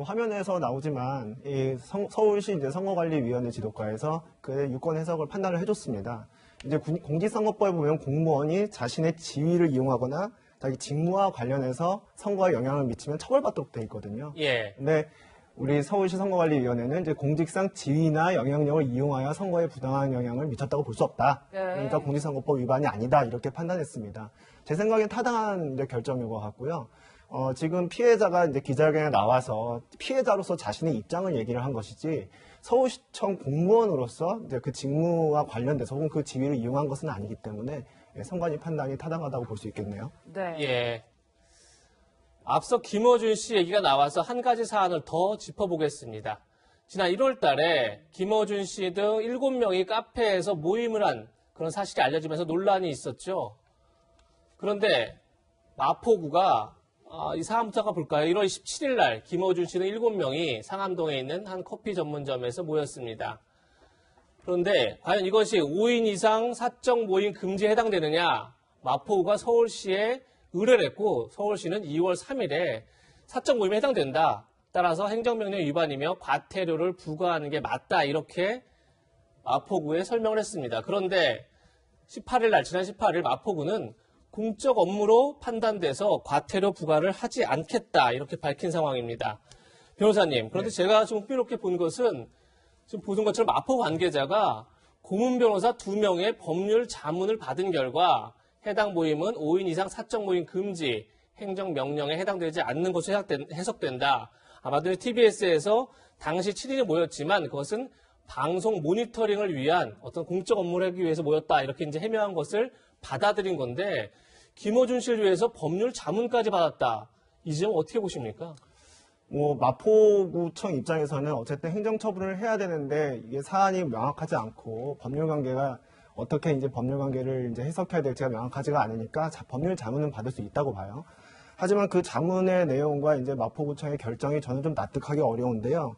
화면에서 나오지만 이 서울시 이제 선거관리위원회 지도과에서 그 유권 해석을 판단을 해줬습니다. 이제 공직선거법에 보면 공무원이 자신의 지위를 이용하거나 자기 직무와 관련해서 선거에 영향을 미치면 처벌받도록 돼 있거든요. 예. 근데 우리 서울시 선거관리위원회는 이제 공직상 지위나 영향력을 이용하여 선거에 부당한 영향을 미쳤다고 볼 수 없다. 네. 그러니까 공직선거법 위반이 아니다 이렇게 판단했습니다. 제 생각엔 타당한 이제 결정인 것 같고요. 지금 피해자가 이제 기자회견에 나와서 피해자로서 자신의 입장을 얘기를 한 것이지 서울시청 공무원으로서 이제 그 직무와 관련돼서 혹은 그 지위를 이용한 것은 아니기 때문에 선관위 판단이 타당하다고 볼 수 있겠네요. 네. 예. 앞서 김어준 씨 얘기가 나와서 한 가지 사안을 더 짚어보겠습니다. 지난 1월 달에 김어준 씨 등 7명이 카페에서 모임을 한 그런 사실이 알려지면서 논란이 있었죠. 그런데 마포구가 이 사안부터 볼까요? 1월 17일 날 김어준 씨 등 7명이 상암동에 있는 한 커피 전문점에서 모였습니다. 그런데 과연 이것이 5인 이상 사적 모임 금지에 해당되느냐? 마포구가 서울시에 의뢰를 했고 서울시는 2월 3일에 사적 모임에 해당된다. 따라서 행정명령 위반이며 과태료를 부과하는 게 맞다. 이렇게 마포구에 설명을 했습니다. 그런데 18일 날 지난 18일 마포구는 공적 업무로 판단돼서 과태료 부과를 하지 않겠다. 이렇게 밝힌 상황입니다. 변호사님, 그런데 제가 좀 흥미롭게 본 것은 지금 보신 것처럼 마포구 관계자가 고문 변호사 2명의 법률 자문을 받은 결과 해당 모임은 5인 이상 사적 모임 금지, 행정명령에 해당되지 않는 것으로 해석된다. 아마도 TBS에서 당시 7인이 모였지만 그것은 방송 모니터링을 위한 어떤 공적 업무를 하기 위해서 모였다. 이렇게 이제 해명한 것을 받아들인 건데 김어준 씨를 위해서 법률 자문까지 받았다. 이 점 어떻게 보십니까? 마포구청 입장에서는 어쨌든 행정처분을 해야 되는데 이게 사안이 명확하지 않고 법률관계가 어떻게 이제 법률관계를 이제 해석해야 될지가 명확하지가 않으니까 법률 자문은 받을 수 있다고 봐요. 하지만 그 자문의 내용과 이제 마포구청의 결정이 저는 좀 납득하기 어려운데요.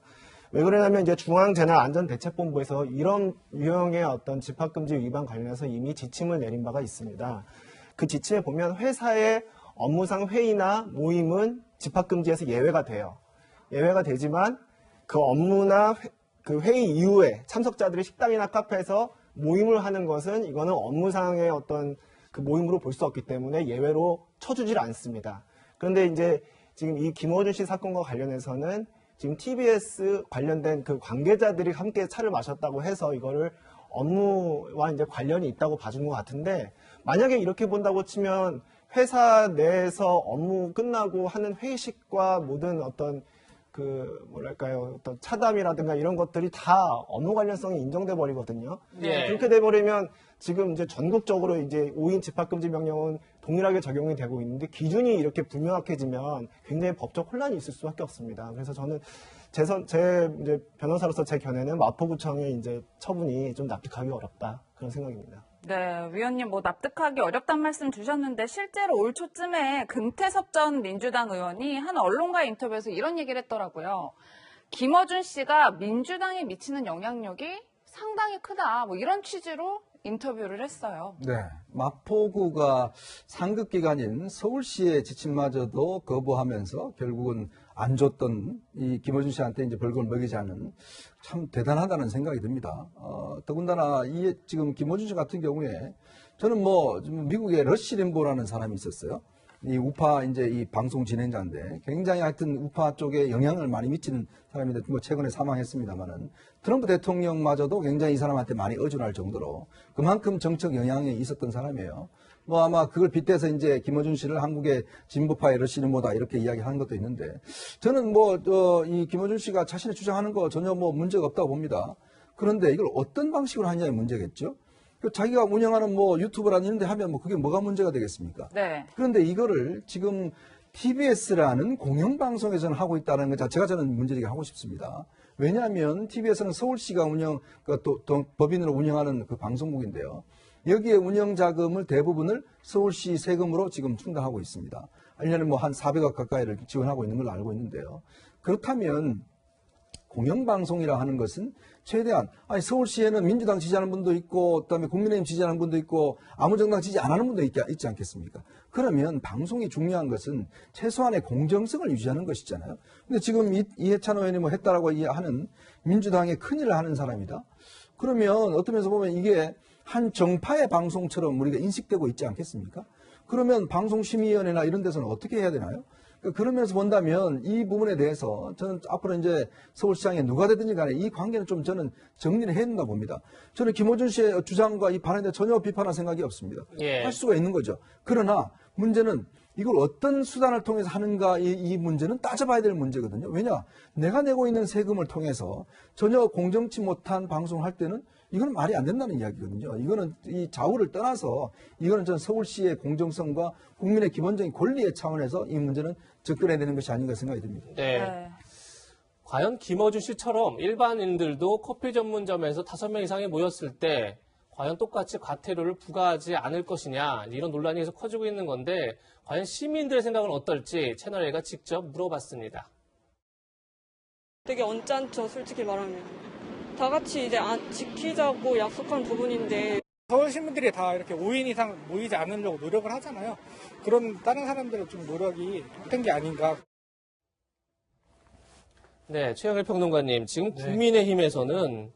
왜 그러냐면 이제 중앙재난안전대책본부에서 이런 유형의 어떤 집합금지 위반 관련해서 이미 지침을 내린 바가 있습니다. 그 지침에 보면 회사의 업무상 회의나 모임은 집합금지에서 예외가 돼요. 예외가 되지만 그 업무나 그 회의 이후에 참석자들이 식당이나 카페에서 모임을 하는 것은 이거는 업무상의 어떤 그 모임으로 볼 수 없기 때문에 예외로 쳐주질 않습니다. 그런데 이제 지금 이 김어준 씨 사건과 관련해서는 지금 TBS 관련된 그 관계자들이 함께 차를 마셨다고 해서 이거를 업무와 이제 관련이 있다고 봐준 것 같은데 만약에 이렇게 본다고 치면 회사 내에서 업무 끝나고 하는 회의식과 모든 어떤 어떤 차담이라든가 이런 것들이 다 업무 관련성이 인정돼 버리거든요. 예. 그렇게 돼 버리면 지금 이제 전국적으로 이제 5인 집합금지 명령은 동일하게 적용이 되고 있는데 기준이 이렇게 불명확해지면 굉장히 법적 혼란이 있을 수밖에 없습니다. 그래서 저는 제 이제 변호사로서 제 견해는 마포구청의 이제 처분이 좀 납득하기 어렵다 그런 생각입니다. 네, 위원님 뭐 납득하기 어렵다는 말씀 주셨는데 실제로 올 초쯤에 금태섭 전 민주당 의원이 한 언론과의 인터뷰에서 이런 얘기를 했더라고요. 김어준 씨가 민주당에 미치는 영향력이 상당히 크다. 뭐 이런 취지로 인터뷰를 했어요. 네. 마포구가 상급 기관인 서울시의 지침마저도 거부하면서 결국은 안 줬던 이 김어준 씨한테 이제 벌금을 먹이자는 참 대단하다는 생각이 듭니다. 더군다나 이 지금 김어준 씨 같은 경우에 저는 뭐 미국의 러시 림보라는 사람이 있었어요. 이 우파 이제 이 방송 진행자인데 굉장히 하여튼 우파 쪽에 영향을 많이 미치는 사람인데 뭐 최근에 사망했습니다만은 트럼프 대통령마저도 굉장히 이 사람한테 많이 의존할 정도로 그만큼 정책 영향이 있었던 사람이에요. 뭐 아마 그걸 빗대서 이제 김어준 씨를 한국의 진보파의 러시 림보다 이렇게 이야기하는 것도 있는데 저는 뭐 이 김어준 씨가 자신이 주장하는 거 전혀 뭐 문제가 없다고 봅니다. 그런데 이걸 어떤 방식으로 하느냐의 문제겠죠. 자기가 운영하는 뭐 유튜브라는 이런 데 하면 뭐 그게 뭐가 문제가 되겠습니까? 네. 그런데 이거를 지금 TBS라는 공영방송에서는 하고 있다는 것 자체가 저는 문제제기 하고 싶습니다. 왜냐하면 TBS는 서울시가 법인으로 운영하는 그 방송국인데요. 여기에 운영 자금을 대부분을 서울시 세금으로 지금 충당하고 있습니다. 1년에 뭐 한 400억 가까이를 지원하고 있는 걸로 알고 있는데요. 그렇다면 공영방송이라 하는 것은 최대한 서울시에는 민주당 지지하는 분도 있고 그다음에 국민의힘 지지하는 분도 있고 아무 정당 지지 안 하는 분도 있지 않겠습니까? 그러면 방송이 중요한 것은 최소한의 공정성을 유지하는 것이잖아요. 근데 지금 이해찬 의원이 뭐 했다라고 하는 민주당의 큰일을 하는 사람이다. 그러면 어떤 면에서 보면 이게 한 정파의 방송처럼 우리가 인식되고 있지 않겠습니까? 그러면 방송심의위원회나 이런 데서는 어떻게 해야 되나요? 그러면서 본다면 이 부분에 대해서 저는 앞으로 이제 서울시장에 누가 되든지 간에 이 관계는 좀 저는 정리를 해야 된다 봅니다. 저는 김어준 씨의 주장과 이 발언에 대해 전혀 비판할 생각이 없습니다. 예. 할 수가 있는 거죠. 그러나 문제는 이걸 어떤 수단을 통해서 하는가 이 문제는 따져봐야 될 문제거든요. 왜냐? 내가 내고 있는 세금을 통해서 전혀 공정치 못한 방송을 할 때는 이거는 말이 안 된다는 이야기거든요. 이거는 이 좌우를 떠나서 이거는 전 서울시의 공정성과 국민의 기본적인 권리의 차원에서 이 문제는 접근해야 되는 것이 아닌가 생각이 듭니다. 네. 과연 김어준 씨처럼 일반인들도 커피 전문점에서 5명 이상이 모였을 때 과연 똑같이 과태료를 부과하지 않을 것이냐 이런 논란이 계속 커지고 있는 건데 과연 시민들의 생각은 어떨지 채널A가 직접 물어봤습니다. 되게 언짢죠, 솔직히 말하면. 다 같이 이제 지키자고 약속한 부분인데 서울 시민들이 다 이렇게 5인 이상 모이지 않으려고 노력을 하잖아요. 그런 다른 사람들은 좀 노력이 된 게 아닌가. 네, 최영일 평론가님, 지금 국민의힘에서는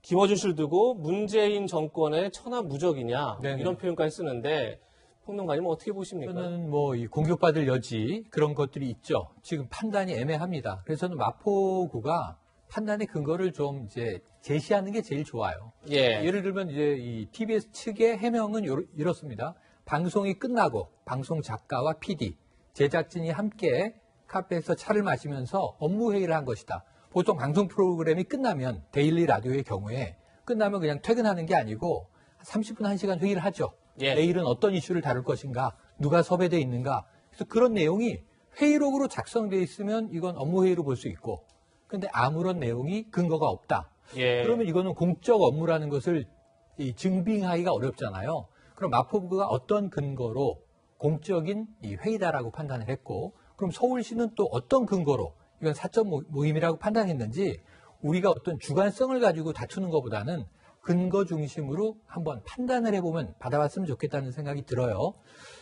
김어준 씨를 두고 문재인 정권의 천하무적이냐 이런 표현까지 쓰는데 평론가님은 어떻게 보십니까? 저는 뭐 이 공격받을 여지 그런 것들이 있죠. 지금 판단이 애매합니다. 그래서 저는 마포구가 판단의 근거를 좀 이제 제시하는 게 제일 좋아요. 예. 예를 들면 이제 이 TBS 측의 해명은 이렇습니다. 방송이 끝나고 방송 작가와 PD, 제작진이 함께 카페에서 차를 마시면서 업무 회의를 한 것이다. 보통 방송 프로그램이 끝나면 데일리 라디오의 경우에 끝나면 그냥 퇴근하는 게 아니고 30분, 1시간 회의를 하죠. 예. 내일은 어떤 이슈를 다룰 것인가, 누가 섭외되어 있는가. 그래서 그런 내용이 회의록으로 작성되어 있으면 이건 업무 회의로 볼 수 있고 근데 아무런 내용이 근거가 없다. 예. 그러면 이거는 공적 업무라는 것을 증빙하기가 어렵잖아요. 그럼 마포구가 어떤 근거로 공적인 이 회의다라고 판단을 했고 그럼 서울시는 또 어떤 근거로 이건 사적 모임이라고 판단했는지 우리가 어떤 주관성을 가지고 다투는 것보다는 근거 중심으로 한번 판단을 해보면 받아봤으면 좋겠다는 생각이 들어요.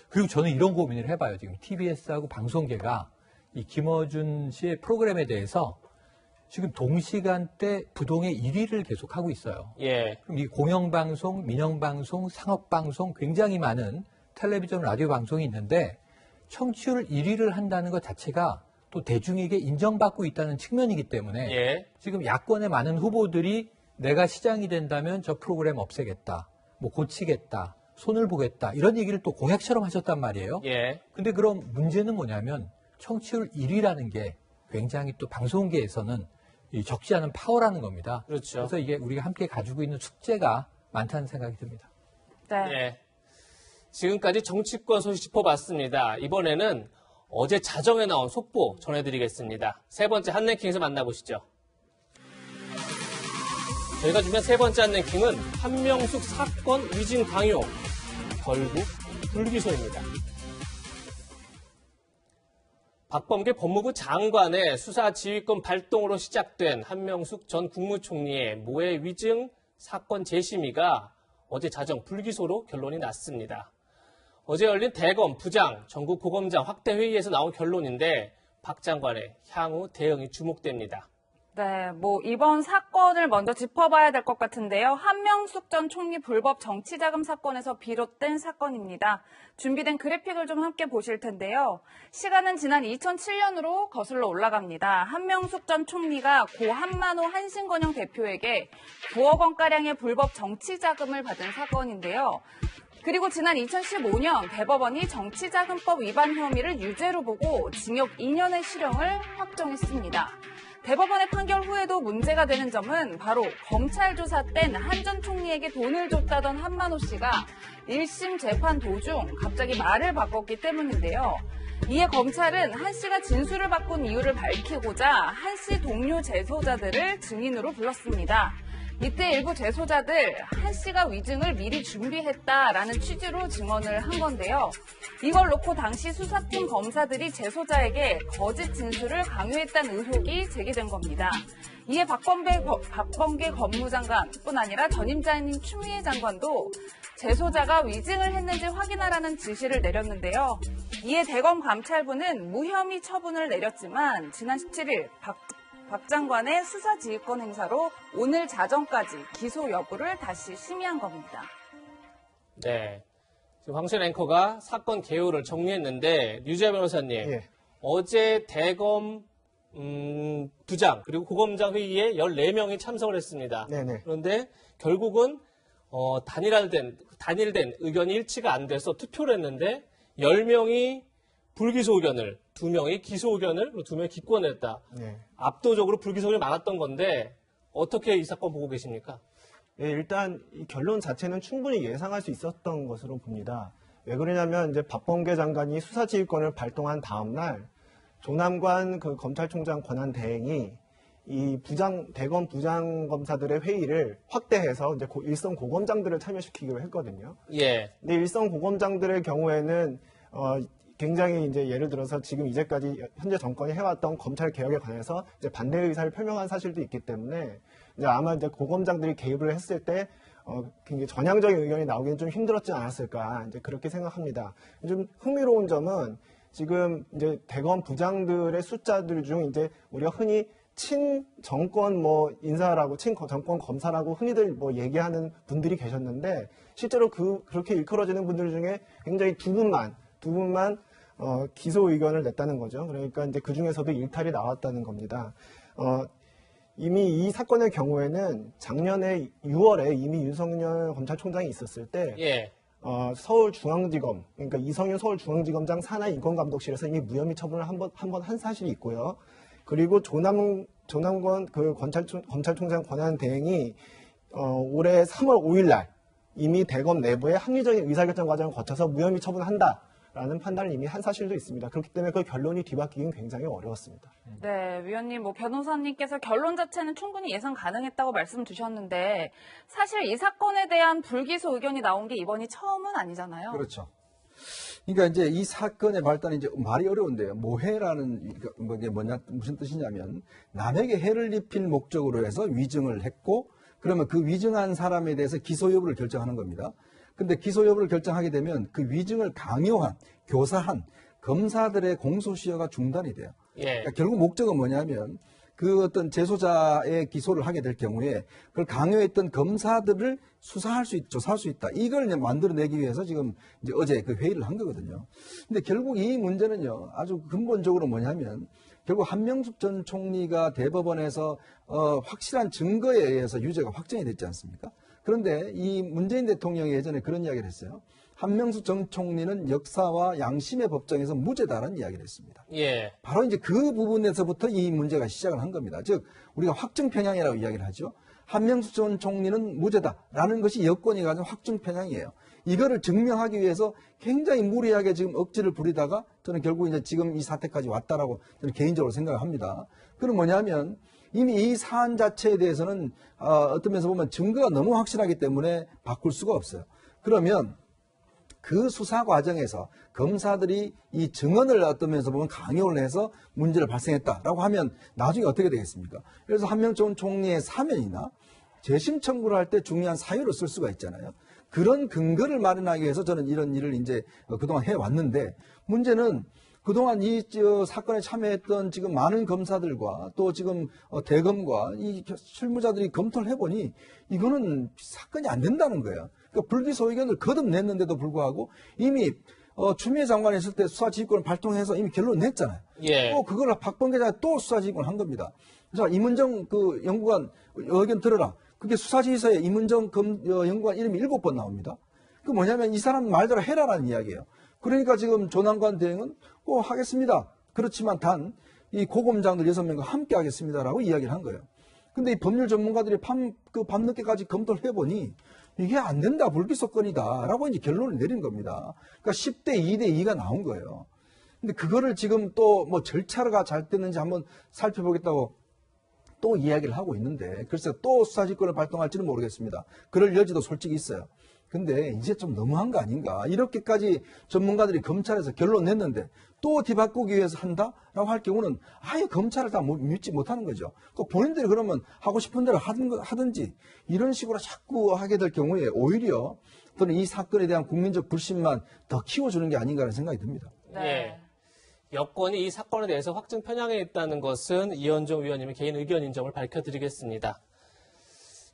그리고 저는 이런 고민을 해봐요. 지금 TBS하고 방송계가 이 김어준 씨의 프로그램에 대해서 지금 동시간대 부동의 1위를 계속하고 있어요. 예. 그럼 이 공영방송, 민영방송, 상업방송 굉장히 많은 텔레비전, 라디오 방송이 있는데 청취율 1위를 한다는 것 자체가 또 대중에게 인정받고 있다는 측면이기 때문에 예. 지금 야권의 많은 후보들이 내가 시장이 된다면 저 프로그램 없애겠다, 뭐 고치겠다, 손을 보겠다 이런 얘기를 또 공약처럼 하셨단 말이에요. 예. 근데 그럼 문제는 뭐냐면 청취율 1위라는 게 굉장히 또 방송계에서는 적지 않은 파워라는 겁니다. 그렇죠. 그래서 이게 우리가 함께 가지고 있는 숙제가 많다는 생각이 듭니다. 네. 예. 지금까지 정치권 소식 짚어봤습니다. 이번에는 어제 자정에 나온 속보 전해드리겠습니다. 세 번째 한랭킹에서 만나보시죠. 저희가 준비한 세 번째 한랭킹은 한명숙 사건 위증 강요, 결국 불기소입니다. 박범계 법무부 장관의 수사지휘권 발동으로 시작된 한명숙 전 국무총리의 모해 위증 사건 재심의가 어제 자정 불기소로 결론이 났습니다. 어제 열린 대검, 부장, 전국고검장 확대회의에서 나온 결론인데 박 장관의 향후 대응이 주목됩니다. 네, 이번 사건을 먼저 짚어봐야 될 것 같은데요. 한명숙 전 총리 불법 정치자금 사건에서 비롯된 사건입니다. 준비된 그래픽을 좀 함께 보실 텐데요. 시간은 지난 2007년으로 거슬러 올라갑니다. 한명숙 전 총리가 고 한만호 한신건영 대표에게 9억 원가량의 불법 정치자금을 받은 사건인데요. 그리고 지난 2015년 대법원이 정치자금법 위반 혐의를 유죄로 보고 징역 2년의 실형을 확정했습니다. 대법원의 판결 후에도 문제가 되는 점은 바로 검찰 조사 땐 한 전 총리에게 돈을 줬다던 한만호 씨가 1심 재판 도중 갑자기 말을 바꿨기 때문인데요. 이에 검찰은 한 씨가 진술을 바꾼 이유를 밝히고자 한 씨 동료 재소자들을 증인으로 불렀습니다. 이때 일부 재소자들 한 씨가 위증을 미리 준비했다라는 취지로 증언을 한 건데요. 이걸 놓고 당시 수사팀 검사들이 재소자에게 거짓 진술을 강요했다는 의혹이 제기된 겁니다. 이에 박범계 법무장관뿐 아니라 전임자인 추미애 장관도 재소자가 위증을 했는지 확인하라는 지시를 내렸는데요. 이에 대검 감찰부는 무혐의 처분을 내렸지만 지난 17일 박 장관의 수사지휘권 행사로 오늘 자정까지 기소 여부를 다시 심의한 겁니다. 네, 지금 황실 앵커가 사건 개요를 정리했는데 류지아 변호사님, 어제 대검 부장 그리고 고검장 회의에 14명이 참석을 했습니다. 그런데 결국은 단일된 의견이 일치가 안 돼서 투표를 했는데 10명이 불기소 의견을, 2명이 기소 의견을, 2명이 기권했다. 압도적으로 불기소 의견이 많았던 건데 어떻게 이 사건 보고 계십니까? 일단 이 결론 자체는 충분히 예상할 수 있었던 것으로 봅니다. 왜 그러냐면 이제 박범계 장관이 수사지휘권을 발동한 다음 날 조남관 그 검찰총장 권한 대행이 이 대검 부장 검사들의 회의를 확대해서 이제 일선 고검장들을 참여시키기로 했거든요. 근데 일선 고검장들의 경우에는 굉장히 이제 예를 들어서 지금 이제까지 현재 정권이 해왔던 검찰 개혁에 관해서 이제 반대 의사를 표명한 사실도 있기 때문에 이제 아마 이제 고검장들이 개입을 했을 때 굉장히 전향적인 의견이 나오기는 좀 힘들었지 않았을까 이제 그렇게 생각합니다. 좀 흥미로운 점은 지금 이제 대검 부장들의 숫자들 중 이제 우리가 흔히 친정권 인사라고 친정권 검사라고 흔히들 얘기하는 분들이 계셨는데 실제로 그렇게 일컬어지는 분들 중에 굉장히 두 분만 기소 의견을 냈다는 거죠. 그러니까 이제 그 중에서도 일탈이 나왔다는 겁니다. 이미 이 사건의 경우에는 작년에 6월에 이미 윤석열 검찰총장이 있었을 때 서울중앙지검, 그러니까 이성윤 서울중앙지검장 산하 인권감독실에서 이미 무혐의 처분을 한 번 한 사실이 있고요. 그리고 조남권 그 검찰총장 권한 대행이 올해 3월 5일 날 이미 대검 내부의 합리적인 의사결정 과정을 거쳐서 무혐의 처분한다라는 판단을 이미 한 사실도 있습니다. 그렇기 때문에 그 결론이 뒤바뀌기는 굉장히 어려웠습니다. 네, 위원님, 변호사님께서 결론 자체는 충분히 예상 가능했다고 말씀 주셨는데 사실 이 사건에 대한 불기소 의견이 나온 게 이번이 처음은 아니잖아요. 그렇죠. 그러니까 이제 이 사건의 발단이 이제 말이 어려운데요. 모해라는 게 무슨 뜻이냐면 남에게 해를 입힐 목적으로 해서 위증을 했고 그러면 그 위증한 사람에 대해서 기소 여부를 결정하는 겁니다. 근데 기소 여부를 결정하게 되면 그 위증을 강요한, 교사한 검사들의 공소시효가 중단이 돼요. 그러니까 결국 목적은 뭐냐면 그 어떤 재소자의 기소를 하게 될 경우에 그걸 강요했던 검사들을 조사할 수 있다. 이걸 이제 만들어내기 위해서 지금 이제 어제 그 회의를 한 거거든요. 근데 결국 이 문제는요, 아주 근본적으로 뭐냐면 결국 한명숙 전 총리가 대법원에서 확실한 증거에 의해서 유죄가 확정이 됐지 않습니까? 그런데 이 문재인 대통령이 예전에 그런 이야기를 했어요. 한명숙 전 총리는 역사와 양심의 법정에서 무죄다라는 이야기를 했습니다. 바로 이제 그 부분에서부터 이 문제가 시작을 한 겁니다. 즉 우리가 확정 편향이라고 이야기를 하죠. 한명숙 전 총리는 무죄다라는 것이 여권이 가진 확정 편향이에요. 이거를 증명하기 위해서 굉장히 무리하게 지금 억지를 부리다가 저는 결국 이제 지금 이 사태까지 왔다라고 저는 개인적으로 생각을 합니다. 그건 뭐냐면 이미 이 사안 자체에 대해서는 어떤 면에서 보면 증거가 너무 확실하기 때문에 바꿀 수가 없어요. 그러면 그 수사 과정에서 검사들이 이 증언을 어떤 면에서 보면 강요를 해서 문제를 발생했다라고 하면 나중에 어떻게 되겠습니까? 그래서 한명숙 총리의 사면이나 재심 청구를 할 때 중요한 사유를 쓸 수가 있잖아요. 그런 근거를 마련하기 위해서 저는 이런 일을 이제 그동안 해왔는데, 문제는 그동안 이 사건에 참여했던 지금 많은 검사들과 또 지금 대검과 이 실무자들이 검토를 해보니 이거는 사건이 안 된다는 거예요. 그러니까 불기소 의견을 거듭냈는데도 불구하고 이미 추미애 장관이 있을 때 수사지휘권을 발동해서 이미 결론을 냈잖아요. 예. 또 그걸 박범계 장관이 또 수사지휘권을 한 겁니다. 자, 이문정 그 연구관 의견 들어라. 그게 수사지휘서에 이문정 연구관 이름이 7번 나옵니다. 그 뭐냐면 이 사람 말대로 해라라는 이야기예요. 그러니까 지금 조남관 대행은 꼭 하겠습니다. 그렇지만 단 이 고검장들 6명과 함께 하겠습니다라고 이야기를 한 거예요. 근데 이 법률 전문가들이 밤늦게까지 검토를 해보니 이게 안 된다, 불기소건이다라고 이제 결론을 내린 겁니다. 그러니까 10대 2대 2가 나온 거예요. 근데 그거를 지금 또 뭐 절차가 잘 됐는지 한번 살펴보겠다고 또 이야기를 하고 있는데, 글쎄 또 수사지휘권을 발동할지는 모르겠습니다. 그럴 여지도 솔직히 있어요. 근데 이제 좀 너무한 거 아닌가. 이렇게까지 전문가들이 검찰에서 결론 냈는데 또 뒤바꾸기 위해서 한다라고 할 경우는 아예 검찰을 다 믿지 못하는 거죠. 그 본인들이 그러면 하고 싶은 대로 하든지 이런 식으로 자꾸 하게 될 경우에 오히려 저는 이 사건에 대한 국민적 불신만 더 키워주는 게 아닌가라는 생각이 듭니다. 네. 여권이 이 사건에 대해서 확증 편향에 있다는 것은 이현종 위원님의 개인 의견인 점을 밝혀드리겠습니다.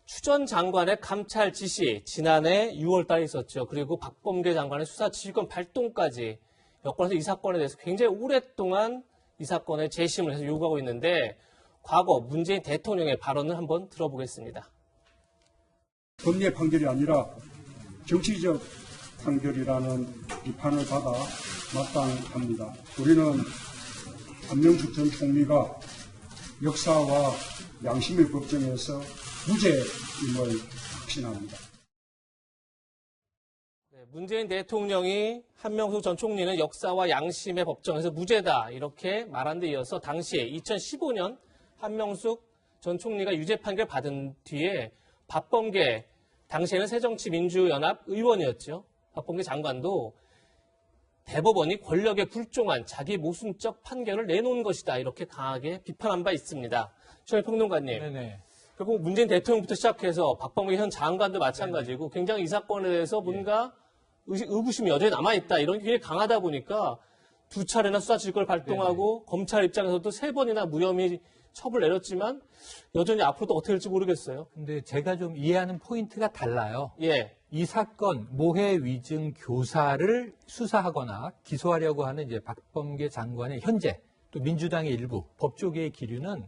추 전 장관의 감찰 지시 지난해 6월 달에 있었죠. 그리고 박범계 장관의 수사지휘권 발동까지 여권에서 이 사건에 대해서 굉장히 오랫동안 이 사건의 재심을 해서 요구하고 있는데, 과거 문재인 대통령의 발언을 한번 들어보겠습니다. 법리의 판결이 아니라 정치적 판결이라는 비판을 받아 마땅합니다. 우리는 한명숙 전 총리가 역사와 양심의 법정에서 무죄임을 확신합니다. 네, 문재인 대통령이 한명숙 전 총리는 역사와 양심의 법정에서 무죄다 이렇게 말한 데 이어서 당시에 2015년 한명숙 전 총리가 유죄 판결 받은 뒤에 박범계, 당시에는 새정치민주연합 의원이었죠. 박범계 장관도 대법원이 권력에 굴종한 자기 모순적 판결을 내놓은 것이다 이렇게 강하게 비판한 바 있습니다. 최영일 평론가님. 네네. 결국 문재인 대통령부터 시작해서 박범계 현 장관도 마찬가지고 굉장히 이 사건에 대해서 뭔가 의구심이 여전히 남아있다. 이런 게 굉장히 강하다 보니까 2차례나 수사지휘권을 발동하고 검찰 입장에서도 3번이나 무혐의 처분을 내렸지만 여전히 앞으로도 어떻게 될지 모르겠어요. 근데 제가 좀 이해하는 포인트가 달라요. 예. 이 사건 모해 위증 교사를 수사하거나 기소하려고 하는 이제 박범계 장관의 현재 또 민주당의 일부 법조계의 기류는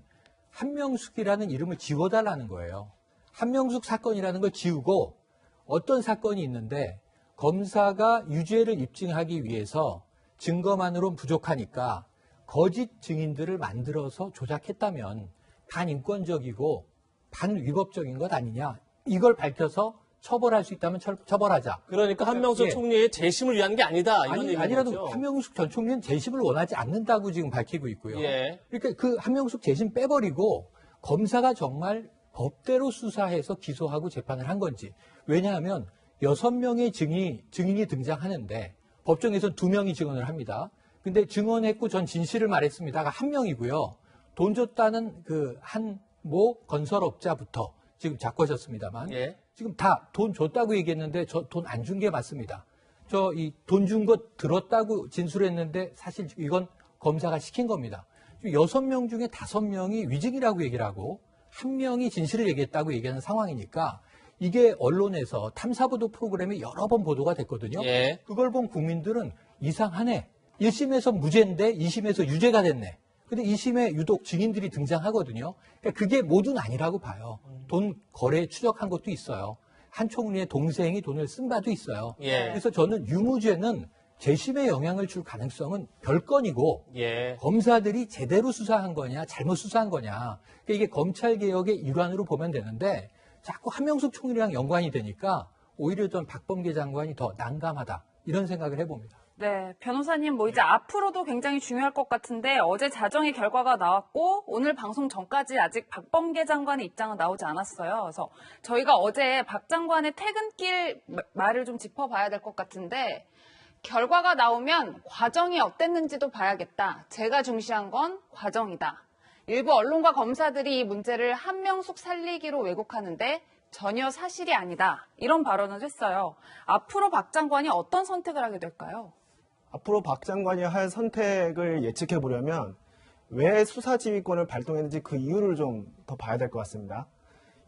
한명숙이라는 이름을 지워달라는 거예요. 한명숙 사건이라는 걸 지우고 어떤 사건이 있는데 검사가 유죄를 입증하기 위해서 증거만으로는 부족하니까 거짓 증인들을 만들어서 조작했다면 반인권적이고 반위법적인 것 아니냐. 이걸 밝혀서 처벌할 수 있다면 처벌하자. 그러니까 한명숙 총리의 재심을 위한 게 아니다. 이런 얘기죠. 아니라도 한명숙 전 총리는 재심을 원하지 않는다고 지금 밝히고 있고요. 예. 그러니까 그 한명숙 재심 빼버리고 검사가 정말 법대로 수사해서 기소하고 재판을 한 건지. 왜냐하면 6명의 증인이 등장하는데 법정에서는 2명이 증언을 합니다. 근데 증언했고 전 진실을 말했습니다가 1명이고요. 돈 줬다는 그 한 모 건설업자부터 지금 잡고셨습니다만 예. 지금 다 돈 줬다고 얘기했는데 저 돈 안 준 게 맞습니다. 저 이 돈 준 거 들었다고 진술했는데 사실 이건 검사가 시킨 겁니다. 6명 중에 5명이 위증이라고 얘기를 하고 1명이 진실을 얘기했다고 얘기하는 상황이니까 이게 언론에서 탐사보도 프로그램에 여러 번 보도가 됐거든요. 예. 그걸 본 국민들은 이상하네. 1심에서 무죄인데 2심에서 유죄가 됐네. 근데 2심에 유독 증인들이 등장하거든요. 그러니까 그게 모두는 아니라고 봐요. 돈 거래 추적한 것도 있어요. 한 총리의 동생이 돈을 쓴 바도 있어요. 예. 그래서 저는 유무죄는 재심에 영향을 줄 가능성은 별건이고 예. 검사들이 제대로 수사한 거냐 잘못 수사한 거냐. 그러니까 이게 검찰개혁의 일환으로 보면 되는데 자꾸 한명숙 총리랑 연관이 되니까 오히려 전 박범계 장관이 더 난감하다. 이런 생각을 해봅니다. 네, 변호사님 이제 앞으로도 굉장히 중요할 것 같은데 어제 자정의 결과가 나왔고 오늘 방송 전까지 아직 박범계 장관의 입장은 나오지 않았어요. 그래서 저희가 어제 박 장관의 퇴근길 말을 좀 짚어봐야 될 것 같은데 결과가 나오면 과정이 어땠는지도 봐야겠다. 제가 중시한 건 과정이다. 일부 언론과 검사들이 이 문제를 한명숙 살리기로 왜곡하는데 전혀 사실이 아니다. 이런 발언을 했어요. 앞으로 박 장관이 어떤 선택을 하게 될까요? 앞으로 박 장관이 할 선택을 예측해 보려면 왜 수사지휘권을 발동했는지 그 이유를 좀 더 봐야 될 것 같습니다.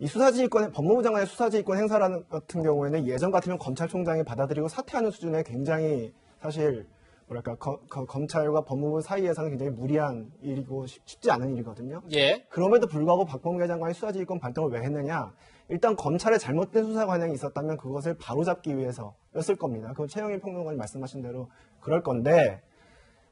이 수사지휘권, 법무부 장관의 수사지휘권 행사라는 같은 경우에는 예전 같으면 검찰총장이 받아들이고 사퇴하는 수준의 굉장히 사실 뭐랄까 검찰과 법무부 사이에서는 굉장히 무리한 일이고 쉽지 않은 일이거든요. 예. 그럼에도 불구하고 박범계 장관이 수사지휘권 발동을 왜 했느냐? 일단 검찰의 잘못된 수사 관행이 있었다면 그것을 바로잡기 위해서였을 겁니다. 그건 최영일 평론가님 말씀하신 대로 그럴 건데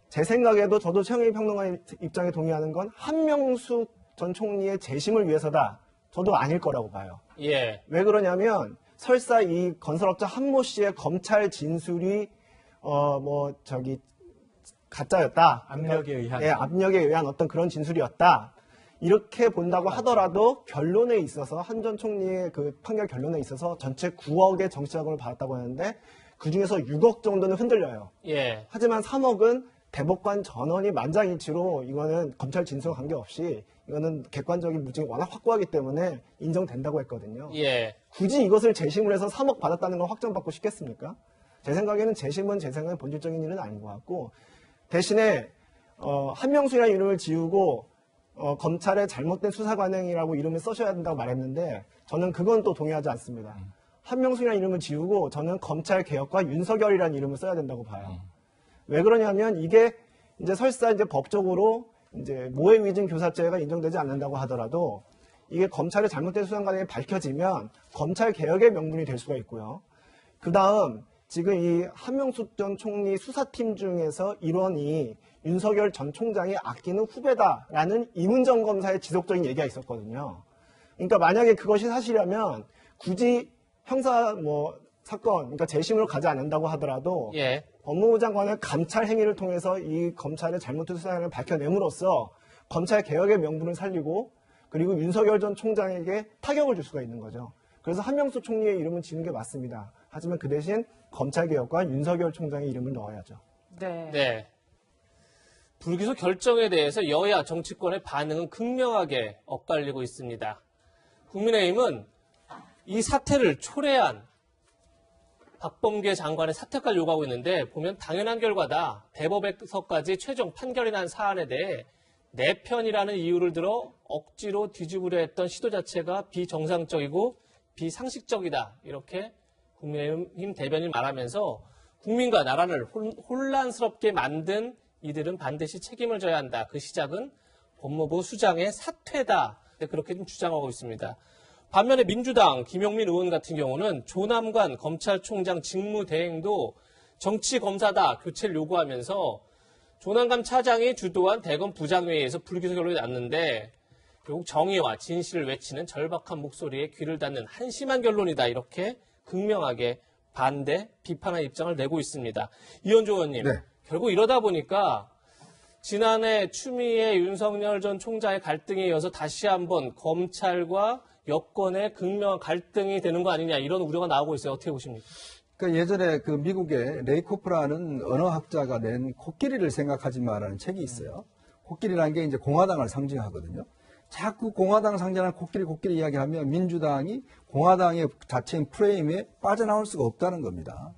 제 생각에도 저도 최영일 평론가 입장에 동의하는 건 한명숙 전 총리의 재심을 위해서다. 저도 아닐 거라고 봐요. 예. 왜 그러냐면 설사 이 건설업자 한모 씨의 검찰 진술이 가짜였다. 압력에 의한. 네, 압력에 의한 어떤 그런 진술이었다. 이렇게 본다고 하더라도 결론에 있어서 한 전 총리의 그 판결 결론에 있어서 전체 9억의 정치자금을 받았다고 하는데 그중에서 6억 정도는 흔들려요. 예. 하지만 3억은 대법관 전원이 만장일치로 이거는 검찰 진술과 관계없이 이거는 객관적인 물증이 워낙 확고하기 때문에 인정된다고 했거든요. 예. 굳이 이것을 재심을 해서 3억 받았다는 걸 확정받고 싶겠습니까? 제 생각에는 재심은 제 생각에 본질적인 일은 아닌 것 같고 대신에 한명숙이라는 이름을 지우고 검찰의 잘못된 수사 관행이라고 이름을 써셔야 된다고 말했는데 저는 그건 또 동의하지 않습니다. 한명숙이라는 이름을 지우고 저는 검찰 개혁과 윤석열이라는 이름을 써야 된다고 봐요. 왜 그러냐면 이게 이제 설사 이제 법적으로 이제 모해 위증 교사죄가 인정되지 않는다고 하더라도 이게 검찰의 잘못된 수사 관행이 밝혀지면 검찰 개혁의 명분이 될 수가 있고요. 그 다음 지금 이 한명숙 전 총리 수사팀 중에서 일원이 윤석열 전 총장이 아끼는 후배다라는 이문정 검사의 지속적인 얘기가 있었거든요. 그러니까 만약에 그것이 사실이라면 굳이 형사 사건, 그러니까 재심으로 가지 않는다고 하더라도 예. 법무부 장관의 감찰 행위를 통해서 이 검찰의 잘못된 수사를 밝혀냄으로써 검찰 개혁의 명분을 살리고 그리고 윤석열 전 총장에게 타격을 줄 수가 있는 거죠. 그래서 한명숙 총리의 이름은 지는 게 맞습니다. 하지만 그 대신 검찰 개혁과 윤석열 총장의 이름을 넣어야죠. 네. 네. 불기소 결정에 대해서 여야 정치권의 반응은 극명하게 엇갈리고 있습니다. 국민의힘은 이 사태를 초래한 박범계 장관의 사퇴까지 요구하고 있는데 보면 당연한 결과다. 대법에서까지 최종 판결이 난 사안에 대해 내 편이라는 이유를 들어 억지로 뒤집으려 했던 시도 자체가 비정상적이고 비상식적이다. 이렇게 국민의힘 대변인이 말하면서 국민과 나라를 혼란스럽게 만든 이들은 반드시 책임을 져야 한다. 그 시작은 법무부 수장의 사퇴다. 그렇게 좀 주장하고 있습니다. 반면에 민주당 김용민 의원 같은 경우는 조남관 검찰총장 직무대행도 정치검사다 교체를 요구하면서 조남관 차장이 주도한 대검 부장회의에서 불기소 결론이 났는데 결국 정의와 진실을 외치는 절박한 목소리에 귀를 닫는 한심한 결론이다. 이렇게 극명하게 반대, 비판한 입장을 내고 있습니다. 이현주 의원님, 네. 결국 이러다 보니까 지난해 추미애 윤석열 전 총장의 갈등에 이어서 다시 한번 검찰과 여권의 극명한 갈등이 되는 거 아니냐 이런 우려가 나오고 있어요. 어떻게 보십니까? 그러니까 예전에 그 미국의 레이코프라는 언어학자가 낸 코끼리를 생각하지 마라는 책이 있어요. 코끼리라는 게 이제 공화당을 상징하거든요. 자꾸 공화당 상징하는 코끼리 이야기하면 민주당이 공화당의 자체인 프레임에 빠져나올 수가 없다는 겁니다.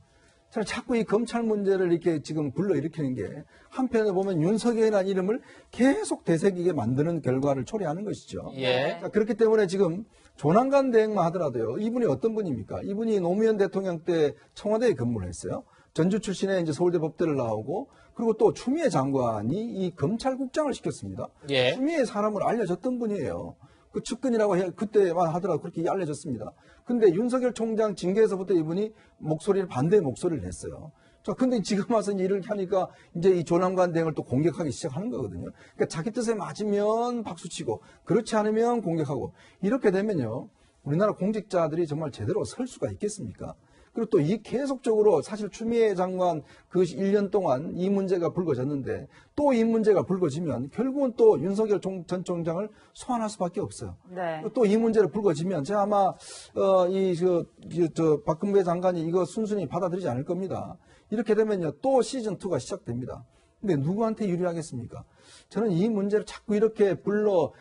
자꾸 이 검찰 문제를 이렇게 지금 불러일으키는 게 한편에 보면 윤석열이라는 이름을 계속 되새기게 만드는 결과를 초래하는 것이죠. 예. 자, 그렇기 때문에 지금 조남관 대행만 하더라도요. 이분이 어떤 분입니까? 이분이 노무현 대통령 때 청와대에 근무를 했어요. 전주 출신의 이제 서울대 법대를 나오고 그리고 또 추미애 장관이 이 검찰국장을 시켰습니다. 예. 추미애 사람을 알려졌던 분이에요. 그 측근이라고 그때만 하더라도 그렇게 알려졌습니다. 근데 윤석열 총장 징계에서부터 이분이 반대의 목소리를 냈어요. 자, 근데 지금 와서 일을 하니까 이제 이 조남관 대행을 또 공격하기 시작하는 거거든요. 그러니까 자기 뜻에 맞으면 박수치고 그렇지 않으면 공격하고 이렇게 되면요. 우리나라 공직자들이 정말 제대로 설 수가 있겠습니까? 그리고 또 이 계속적으로 사실 추미애 장관 그것이 1년 동안 이 문제가 불거졌는데 또 이 문제가 불거지면 결국은 또 윤석열 전 총장을 소환할 수밖에 없어요. 네. 또 이 문제를 불거지면 제가 아마 박근혜 장관이 이거 순순히 받아들이지 않을 겁니다. 이렇게 되면요 또 시즌 2가 시작됩니다. 근데 누구한테 유리하겠습니까? 저는 이 문제를 자꾸 이렇게 붓으로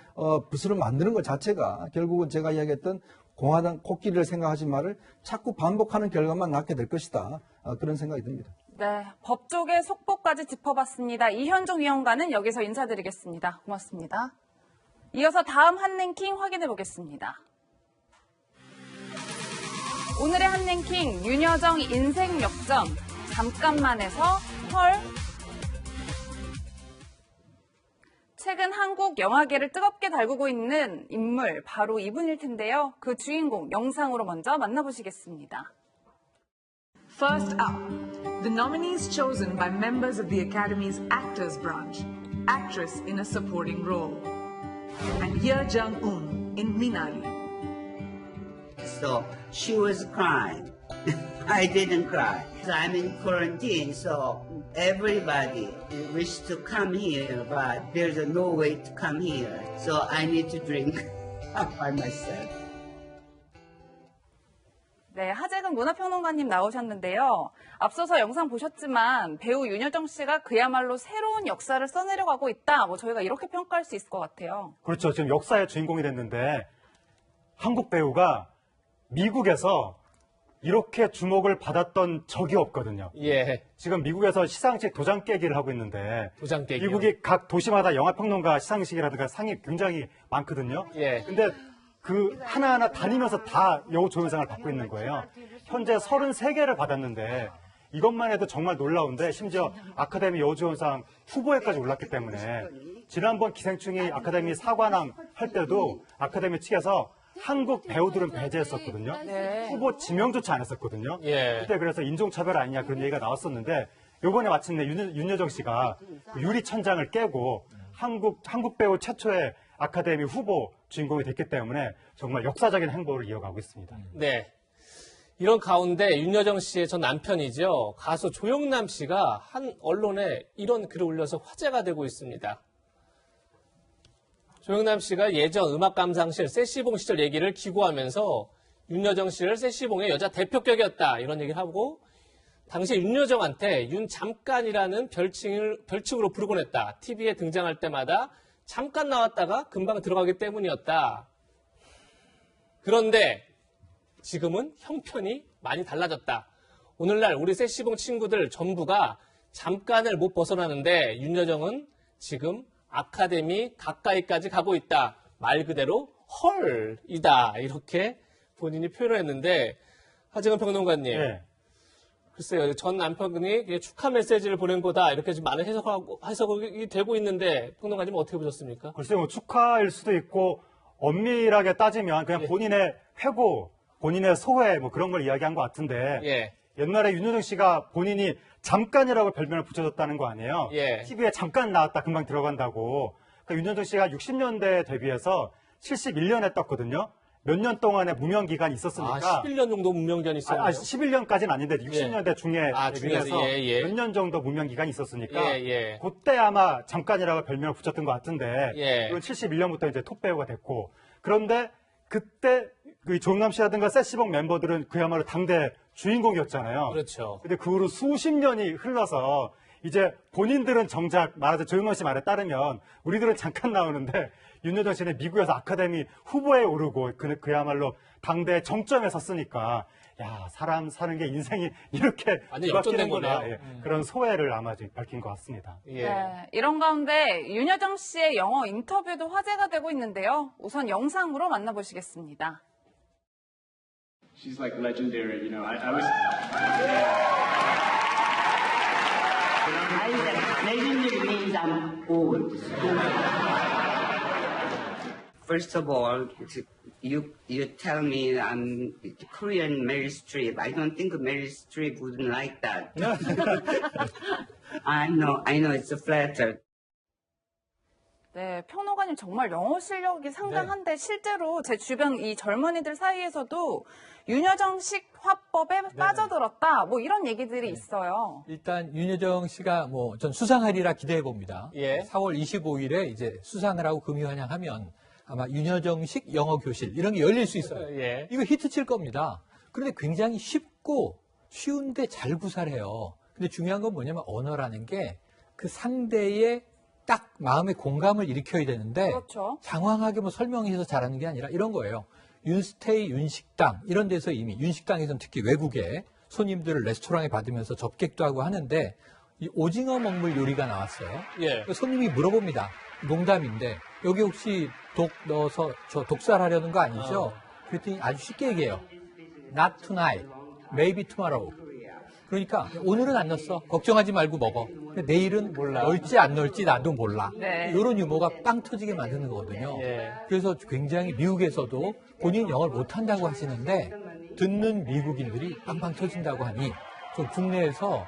만드는 것 자체가 결국은 제가 이야기했던 공화당 코끼리를 생각하지 말을 자꾸 반복하는 결과만 낳게 될 것이다. 그런 생각이 듭니다. 네, 법조계 속보까지 짚어봤습니다. 이현종 위원과는 여기서 인사드리겠습니다. 고맙습니다. 이어서 다음 한랭킹 확인해 보겠습니다. 오늘의 한랭킹 윤여정 인생 역전 잠깐만 해서 헐. 최근 한국 영화계를 뜨겁게 달구고 있는 인물 바로 이분일 텐데요. 그 주인공 영상으로 먼저 만나보시겠습니다. First up, the nominees chosen by members of the Academy's Actors Branch, actress in a supporting role, and Ye Jung-un in Minari. So she was crying. I didn't cry. I'm in quarantine, so everybody wished to come here, but there's no way to come here. So I need to drink by myself. 네, 하재근 문화평론가님 나오셨는데요. 앞서서 영상 보셨지만 배우 윤여정 씨가 그야말로 새로운 역사를 써내려고 하고 있다. 저희가 이렇게 평가할 수 있을 것 같아요. 그렇죠. 지금 역사의 주인공이 됐는데 한국 배우가 미국에서 이렇게 주목을 받았던 적이 없거든요. 예. 지금 미국에서 시상식 도장 깨기를 하고 있는데 도장 깨기요? 미국이 각 도시마다 영화평론가 시상식이라든가 상이 굉장히 많거든요. 예. 근데 그 하나하나 다니면서 다 여우조연상을 받고 있는 거예요. 현재 33개를 받았는데 이것만 해도 정말 놀라운데 심지어 아카데미 여우조연상 후보에까지 올랐기 때문에 지난번 기생충이 아카데미 사관왕 할 때도 아카데미 측에서 한국 배우들은 배제했었거든요. 네. 후보 지명조차 안 했었거든요. 예. 그때 그래서 인종차별 아니냐 그런 얘기가 나왔었는데 요번에 마침내 윤여정 씨가 그 유리천장을 깨고 한국 배우 최초의 아카데미 후보 주인공이 됐기 때문에 정말 역사적인 행보를 이어가고 있습니다. 네. 이런 가운데 윤여정 씨의 전 남편이죠. 가수 조영남 씨가 한 언론에 이런 글을 올려서 화제가 되고 있습니다. 조영남 씨가 예전 음악감상실 세시봉 시절 얘기를 기고하면서 윤여정 씨를 세시봉의 여자 대표격이었다 이런 얘기를 하고 당시 윤여정한테 윤잠깐이라는 별칭으로 부르곤 했다. TV에 등장할 때마다 잠깐 나왔다가 금방 들어가기 때문이었다. 그런데 지금은 형편이 많이 달라졌다. 오늘날 우리 세시봉 친구들 전부가 잠깐을 못 벗어나는데 윤여정은 지금 아카데미 가까이까지 가고 있다. 말 그대로 헐이다. 이렇게 본인이 표현을 했는데 하재근 평론가님. 네. 글쎄요. 전 남편이 축하 메시지를 보낸 거다. 이렇게 좀 많은 해석이 되고 있는데 평론가님 어떻게 보셨습니까? 글쎄요. 축하일 수도 있고 엄밀하게 따지면 그냥 본인의 회고, 본인의 소회 그런 걸 이야기한 것 같은데 예. 옛날에 윤여정 씨가 본인이 잠깐이라고 별명을 붙여줬다는 거 아니에요? 예. TV에 잠깐 나왔다 금방 들어간다고. 그러니까 윤여정 씨가 60년대에 데뷔해서 71년에 떴거든요. 몇 년 동안의 무명 기간이 있었으니까. 11년 정도 무명 기간이 있었네요. 11년까지는 아닌데 60년대 중에 데뷔해서 몇 년 정도 무명 기간이 있었으니까. 그때 아마 잠깐이라고 별명을 붙였던 것 같은데. 그리고 71년부터 이제 톱 배우가 됐고. 그런데 그때 그 조영남 씨라든가 세시봉 멤버들은 그야말로 당대 주인공이었잖아요. 그렇죠. 근데 그 후로 수십 년이 흘러서 이제 본인들은 정작 말하자면 조영남 씨 말에 따르면 우리들은 잠깐 나오는데 윤여정 씨는 미국에서 아카데미 후보에 오르고 그야말로 당대 정점에 섰으니까 야 사람 사는 게 인생이 이렇게 역전된 거구나. 거네요. 그런 소회를 아마 지금 밝힌 것 같습니다. 네, 이런 가운데 윤여정 씨의 영어 인터뷰도 화제가 되고 있는데요. 우선 영상으로 만나보시겠습니다. She's like legendary, you know. I was. Legendary means I'm old. First of all, you tell me I'm Korean Meryl Streep. I don't think Meryl Streep wouldn't like that. I know it's a flatter. 네, 평론가님 정말 영어 실력이 상당한데 실제로 제 주변 이 젊은이들 사이에서도 윤여정식 화법에 빠져들었다. 뭐 이런 얘기들이 있어요. 일단 윤여정 씨가 뭐 전 수상하리라 기대해 봅니다. 예. 4월 25일에 이제 수상을 하고 금유환영하면 아마 윤여정식 영어 교실 이런 게 열릴 수 있어요. 예. 이거 히트 칠 겁니다. 그런데 굉장히 쉽고 쉬운데 잘 구사해요. 근데 중요한 건 뭐냐면 언어라는 게 그 상대의 딱 마음의 공감을 일으켜야 되는데 그렇죠. 장황하게 뭐 설명해서 잘하는 게 아니라 이런 거예요. 윤스테이, 윤식당 이런 데서 이미 윤식당에서는 특히 외국에 손님들을 레스토랑에 받으면서 접객도 하고 하는데 이 오징어 먹물 요리가 나왔어요. 예. 손님이 물어봅니다. 농담인데 여기 혹시 독 넣어서 저 독살하려는 거 아니죠? 그랬더니 아주 쉽게 얘기해요. Not tonight, maybe tomorrow. 그러니까 오늘은 안 넣었어. 걱정하지 말고 먹어. 근데 내일은 몰라. 넣을지 안 넣을지 나도 몰라. 네. 이런 유머가 빵 터지게 만드는 거거든요. 예. 그래서 굉장히 미국에서도 본인 영어를 못한다고 하시는데 듣는 미국인들이 빵빵 터진다고 하니 좀 국내에서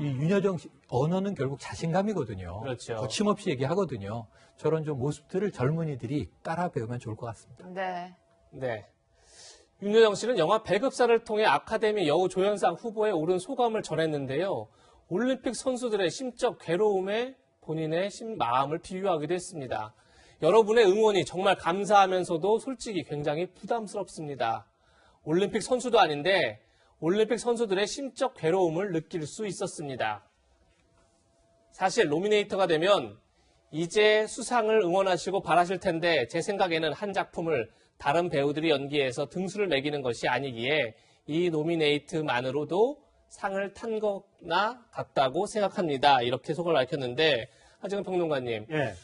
이 윤여정 씨 언어는 결국 자신감이거든요. 그렇죠. 거침없이 얘기하거든요. 저런 좀 모습들을 젊은이들이 따라 배우면 좋을 것 같습니다. 네. 네. 윤여정 씨는 영화 배급사를 통해 아카데미 여우조연상 후보에 오른 소감을 전했는데요. 올림픽 선수들의 심적 괴로움에 본인의 마음을 비유하기도 했습니다. 여러분의 응원이 정말 감사하면서도 솔직히 굉장히 부담스럽습니다. 올림픽 선수도 아닌데 올림픽 선수들의 심적 괴로움을 느낄 수 있었습니다. 사실 노미네이터가 되면 이제 수상을 응원하시고 바라실 텐데 제 생각에는 한 작품을 다른 배우들이 연기해서 등수를 매기는 것이 아니기에 이 노미네이트만으로도 상을 탄 거나 같다고 생각합니다. 이렇게 속을 밝혔는데 하지만 평론가님, 예.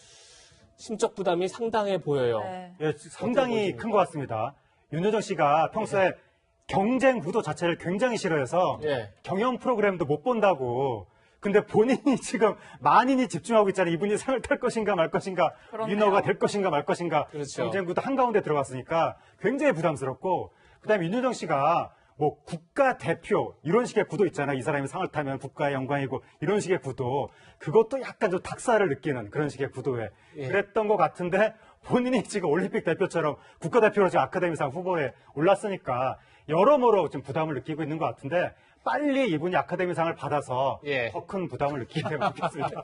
심적 부담이 상당해 보여요. 네. 예, 상당히 큰 것 같습니다. 윤여정 씨가 평소에 경쟁 구도 자체를 굉장히 싫어해서 예. 경연 프로그램도 못 본다고. 근데 본인이 지금 만인이 집중하고 있잖아요. 이분이 상을 탈 것인가 말 것인가, 그렇네요. 위너가 될 것인가 말 것인가. 그렇죠. 경쟁 구도 한가운데 들어갔으니까 굉장히 부담스럽고, 그다음에 윤여정 씨가 뭐 국가대표 이런 식의 구도 있잖아요. 이 사람이 상을 타면 국가의 영광이고 이런 식의 구도. 그것도 약간 좀 탁사를 느끼는 그런 식의 구도에 예. 그랬던 것 같은데 본인이 지금 올림픽 대표처럼 국가대표로 지금 아카데미상 후보에 올랐으니까 여러모로 좀 부담을 느끼고 있는 것 같은데 빨리 이분이 아카데미상을 받아서 예. 더 큰 부담을 느끼게 되면 좋겠습니다.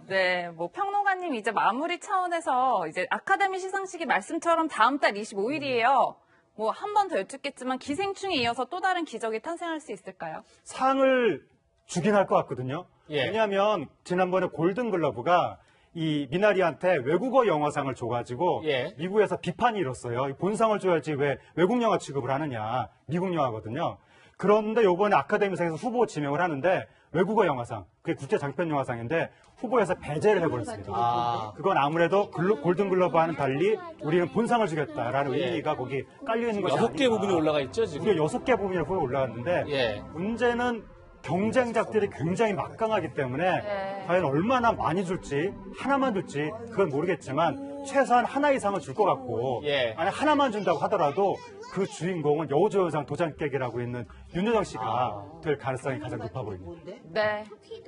네, 뭐 평론가님 이제 마무리 차원에서 이제 아카데미 시상식이 말씀처럼 다음 달 25일이에요. 뭐 한 번 더 여쭙겠지만 기생충에 이어서 또 다른 기적이 탄생할 수 있을까요? 상을 주긴 할 것 같거든요. 예. 왜냐하면 지난번에 골든글러브가 이 미나리한테 외국어 영화상을 줘가지고 예. 미국에서 비판이 일었어요. 본상을 줘야지 왜 외국 영화 취급을 하느냐. 미국 영화거든요. 그런데 이번에 아카데미상에서 후보 지명을 하는데 외국어 영화상, 그게 국제 장편 영화상인데 후보에서 배제를 해버렸습니다. 아. 그건 아무래도 골든글러브와는 달리 우리는 본상을 주겠다라는 예. 의미가 거기 깔려 있는 것이 6개 부분이 올라가 있죠, 지금? 무려 6개 부분이 후보에 올라갔는데 예. 문제는 경쟁작들이 굉장히 막강하기 때문에 네. 과연 얼마나 많이 줄지 하나만 줄지 그건 모르겠지만 최소한 하나 이상은 줄 것 같고 예. 만약 하나만 준다고 하더라도 그 주인공은 여우조연상 도장깨기라고 있는 윤여정 씨가 될 가능성이 가장 높아 보입니다. 네.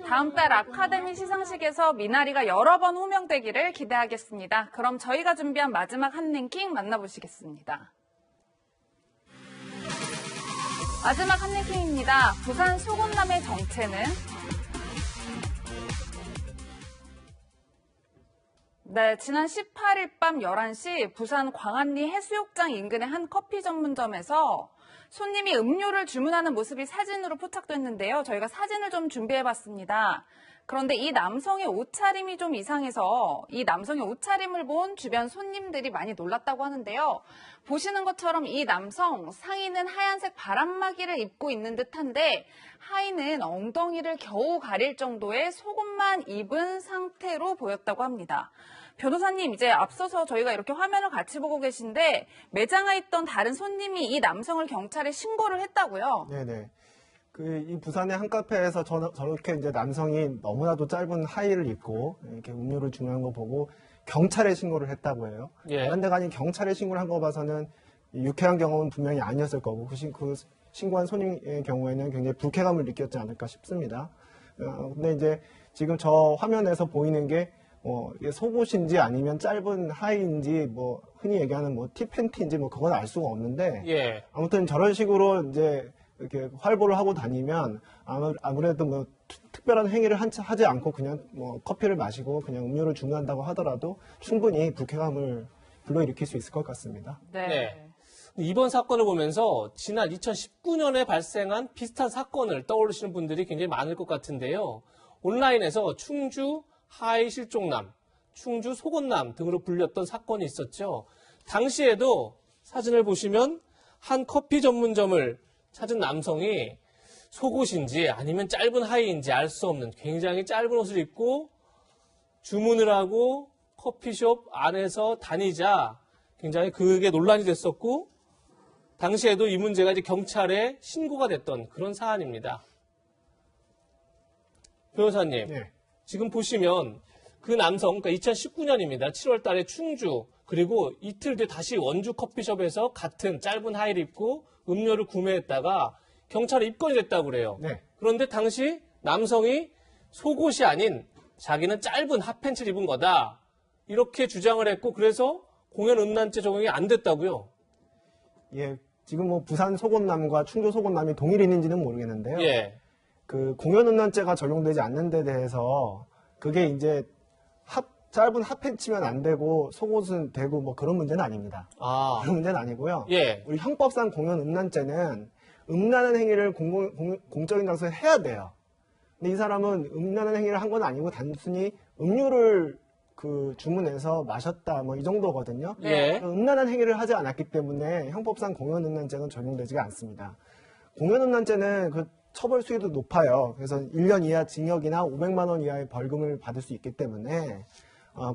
다음 달 아카데미 시상식에서 미나리가 여러 번 호명되기를 기대하겠습니다. 그럼 저희가 준비한 마지막 한 랭킹 만나보시겠습니다. 마지막 한 랭킹입니다. 부산 소곤남의 정체는? 네, 지난 18일 밤 11시 부산 광안리 해수욕장 인근의 한 커피 전문점에서 손님이 음료를 주문하는 모습이 사진으로 포착됐는데요. 저희가 사진을 좀 준비해봤습니다. 그런데 이 남성의 옷차림이 좀 이상해서 이 남성의 옷차림을 본 주변 손님들이 많이 놀랐다고 하는데요. 보시는 것처럼 이 남성 상의는 하얀색 바람막이를 입고 있는 듯한데 하의는 엉덩이를 겨우 가릴 정도의 속옷만 입은 상태로 보였다고 합니다. 변호사님, 이제 앞서서 저희가 이렇게 화면을 같이 보고 계신데 매장에 있던 다른 손님이 이 남성을 경찰에 신고를 했다고요? 네네. 이 부산의 한 카페에서 저렇게 이제 남성이 너무나도 짧은 하의를 입고 이렇게 음료를 주문한 거 보고 경찰에 신고를 했다고 해요. 예. 다른 데가 아닌 경찰에 신고를 한 거 봐서는 유쾌한 경험은 분명히 아니었을 거고 그 신고한 손님의 경우에는 굉장히 불쾌감을 느꼈지 않을까 싶습니다. 근데 이제 지금 저 화면에서 보이는 게 이게 속옷인지 아니면 짧은 하의인지 뭐 흔히 얘기하는 뭐 티팬티인지 뭐 그건 알 수가 없는데 예. 아무튼 저런 식으로 이제 이렇게 활보를 하고 다니면 아무래도 뭐 특별한 행위를 하지 않고 그냥 뭐 커피를 마시고 그냥 음료를 주문한다고 하더라도 충분히 불쾌감을 불러일으킬 수 있을 것 같습니다. 네. 이번 사건을 보면서 지난 2019년에 발생한 비슷한 사건을 떠올리시는 분들이 굉장히 많을 것 같은데요. 온라인에서 충주 하이 실종남, 충주 속옷남 등으로 불렸던 사건이 있었죠. 당시에도 사진을 보시면 한 커피 전문점을 찾은 남성이 속옷인지 아니면 짧은 하의인지 알 수 없는 굉장히 짧은 옷을 입고 주문을 하고 커피숍 안에서 다니자 굉장히 그게 논란이 됐었고 당시에도 이 문제가 이제 경찰에 신고가 됐던 그런 사안입니다. 변호사님, 지금 보시면 그 남성, 그러니까 2019년입니다. 7월 달에 충주, 그리고 이틀 뒤에 다시 원주 커피숍에서 같은 짧은 하의를 입고 음료를 구매했다가 경찰에 입건이 됐다고 그래요. 그런데 당시 남성이 속옷이 아닌 자기는 짧은 핫팬츠를 입은 거다. 이렇게 주장을 했고 그래서 공연 음란죄 적용이 안 됐다고요? 예, 지금 뭐 부산 속옷남과 충주 속옷남이 동일인지는 모르겠는데요. 예. 그 공연 음란죄가 적용되지 않는 데 대해서 그게 이제 짧은 핫팬츠면 안 되고 속옷은 되고 뭐 그런 문제는 아닙니다. 그런 문제는 아니고요. 예. 우리 형법상 공연 음란죄는 음란한 행위를 공적인 장소에 해야 돼요. 근데 이 사람은 음란한 행위를 한 건 아니고 단순히 음료를 주문해서 마셨다 뭐 이 정도거든요. 예. 음란한 행위를 하지 않았기 때문에 형법상 공연 음란죄는 적용되지가 않습니다. 공연 음란죄는 그 처벌 수위도 높아요. 그래서 1년 이하 징역이나 500만 원 이하의 벌금을 받을 수 있기 때문에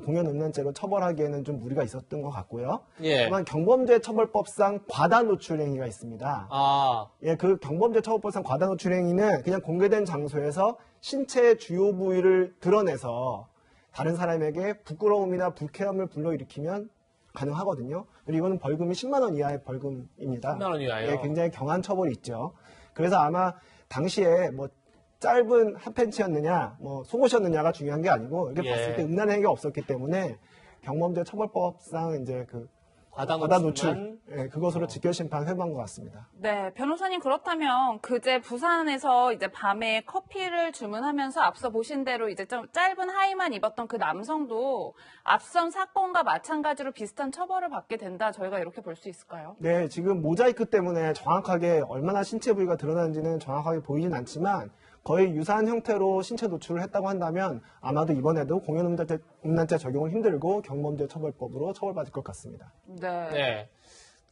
공연 음란죄로 처벌하기에는 좀 무리가 있었던 것 같고요. 예. 다만 경범죄 처벌법상 과다 노출 행위가 있습니다. 예, 그 경범죄 처벌법상 과다 노출 행위는 그냥 공개된 장소에서 신체의 주요 부위를 드러내서 다른 사람에게 부끄러움이나 불쾌함을 불러일으키면 가능하거든요. 그리고 이거는 벌금이 10만 원 이하의 벌금입니다. 10만 원 이하요? 예, 굉장히 경한 처벌이 있죠. 그래서 아마 당시에 뭐 짧은 핫팬츠였느냐, 뭐 속옷이었느냐가 중요한 게 아니고 이렇게 예. 봤을 때 음란 행위가 없었기 때문에 경범죄 처벌법상 이제 그 과다 노출, 예, 그것으로 직결심판 회부한 것 같습니다. 네, 변호사님 그렇다면 그제 부산에서 이제 밤에 커피를 주문하면서 앞서 보신 대로 이제 좀 짧은 하의만 입었던 그 남성도 앞선 사건과 마찬가지로 비슷한 처벌을 받게 된다. 저희가 이렇게 볼 수 있을까요? 네, 지금 모자이크 때문에 정확하게 얼마나 신체 부위가 드러나는지는 정확하게 보이진 않지만 거의 유사한 형태로 신체 노출을 했다고 한다면 아마도 이번에도 공연 음란죄 적용을 힘들고 경범죄 처벌법으로 처벌받을 것 같습니다. 네.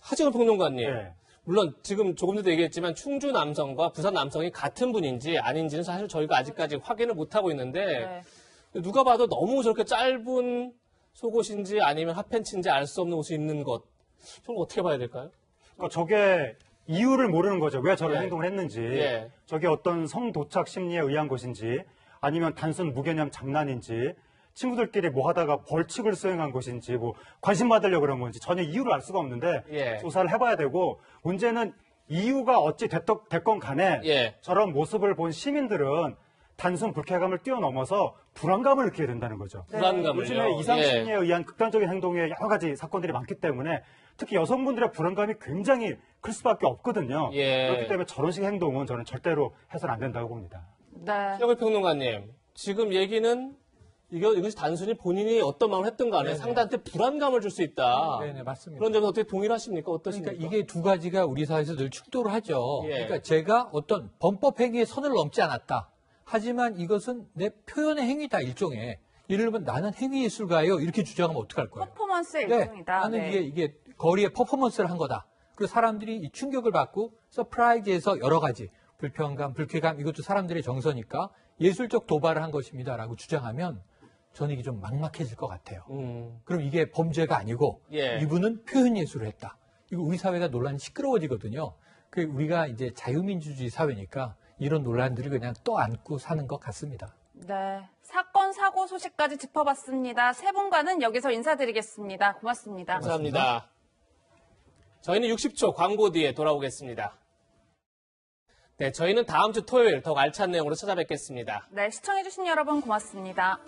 하지원 평론가님. 물론 지금 조금 전에 얘기했지만 충주 남성과 부산 남성이 같은 분인지 아닌지는 사실 저희가 아직까지 확인을 못하고 있는데 누가 봐도 너무 저렇게 짧은 속옷인지 아니면 핫팬츠인지 알 수 없는 옷을 입는 것. 저걸 어떻게 봐야 될까요? 그러니까 저게 이유를 모르는 거죠. 왜 저런 예. 행동을 했는지. 예. 저게 어떤 성도착 심리에 의한 것인지 아니면 단순 무개념 장난인지 친구들끼리 뭐 하다가 벌칙을 수행한 것인지 뭐 관심 받으려고 그런 건지 전혀 이유를 알 수가 없는데 예. 조사를 해봐야 되고 문제는 이유가 어찌 됐건 간에 예. 저런 모습을 본 시민들은 단순 불쾌감을 뛰어넘어서 불안감을 느끼게 된다는 거죠. 불안감을요? 요즘에 이상 예. 심리에 의한 극단적인 행동에 여러 가지 사건들이 많기 때문에 특히 여성분들의 불안감이 굉장히 클 수밖에 없거든요. 예. 그렇기 때문에 저런 식의 행동은 저는 절대로 해서는 안 된다고 봅니다. 네. 최영일 평론가님, 지금 얘기는 이것이 단순히 본인이 어떤 마음을 했든 간에 네네. 상대한테 불안감을 줄 수 있다. 네네, 맞습니다. 그런 점에서 어떻게 동일하십니까? 어떠십니까? 그러니까 이게 두 가지가 우리 사회에서 늘 충돌을 하죠. 예. 그러니까 제가 어떤 범법 행위의 선을 넘지 않았다. 하지만 이것은 내 표현의 행위다, 일종의. 예를 들면 나는 행위예술가예요. 이렇게 주장하면 어떡할 거예요? 퍼포먼스의 네, 일종이다. 나는 이게 거리에 퍼포먼스를 한 거다. 그리고 사람들이 이 충격을 받고 서프라이즈에서 여러 가지 불편감, 불쾌감 이것도 사람들의 정서니까 예술적 도발을 한 것입니다라고 주장하면 저는 이게 좀 막막해질 것 같아요. 그럼 이게 범죄가 아니고 예. 이분은 표현 예술을 했다. 이거 우리 사회가 논란이 시끄러워지거든요. 그 우리가 이제 자유민주주의 사회니까 이런 논란들을 그냥 떠안고 사는 것 같습니다. 네. 사건, 사고 소식까지 짚어봤습니다. 세 분과는 여기서 인사드리겠습니다. 고맙습니다. 감사합니다. 저희는 60초 광고 뒤에 돌아오겠습니다. 네, 저희는 다음 주 토요일 더 알찬 내용으로 찾아뵙겠습니다. 네, 시청해주신 여러분 고맙습니다.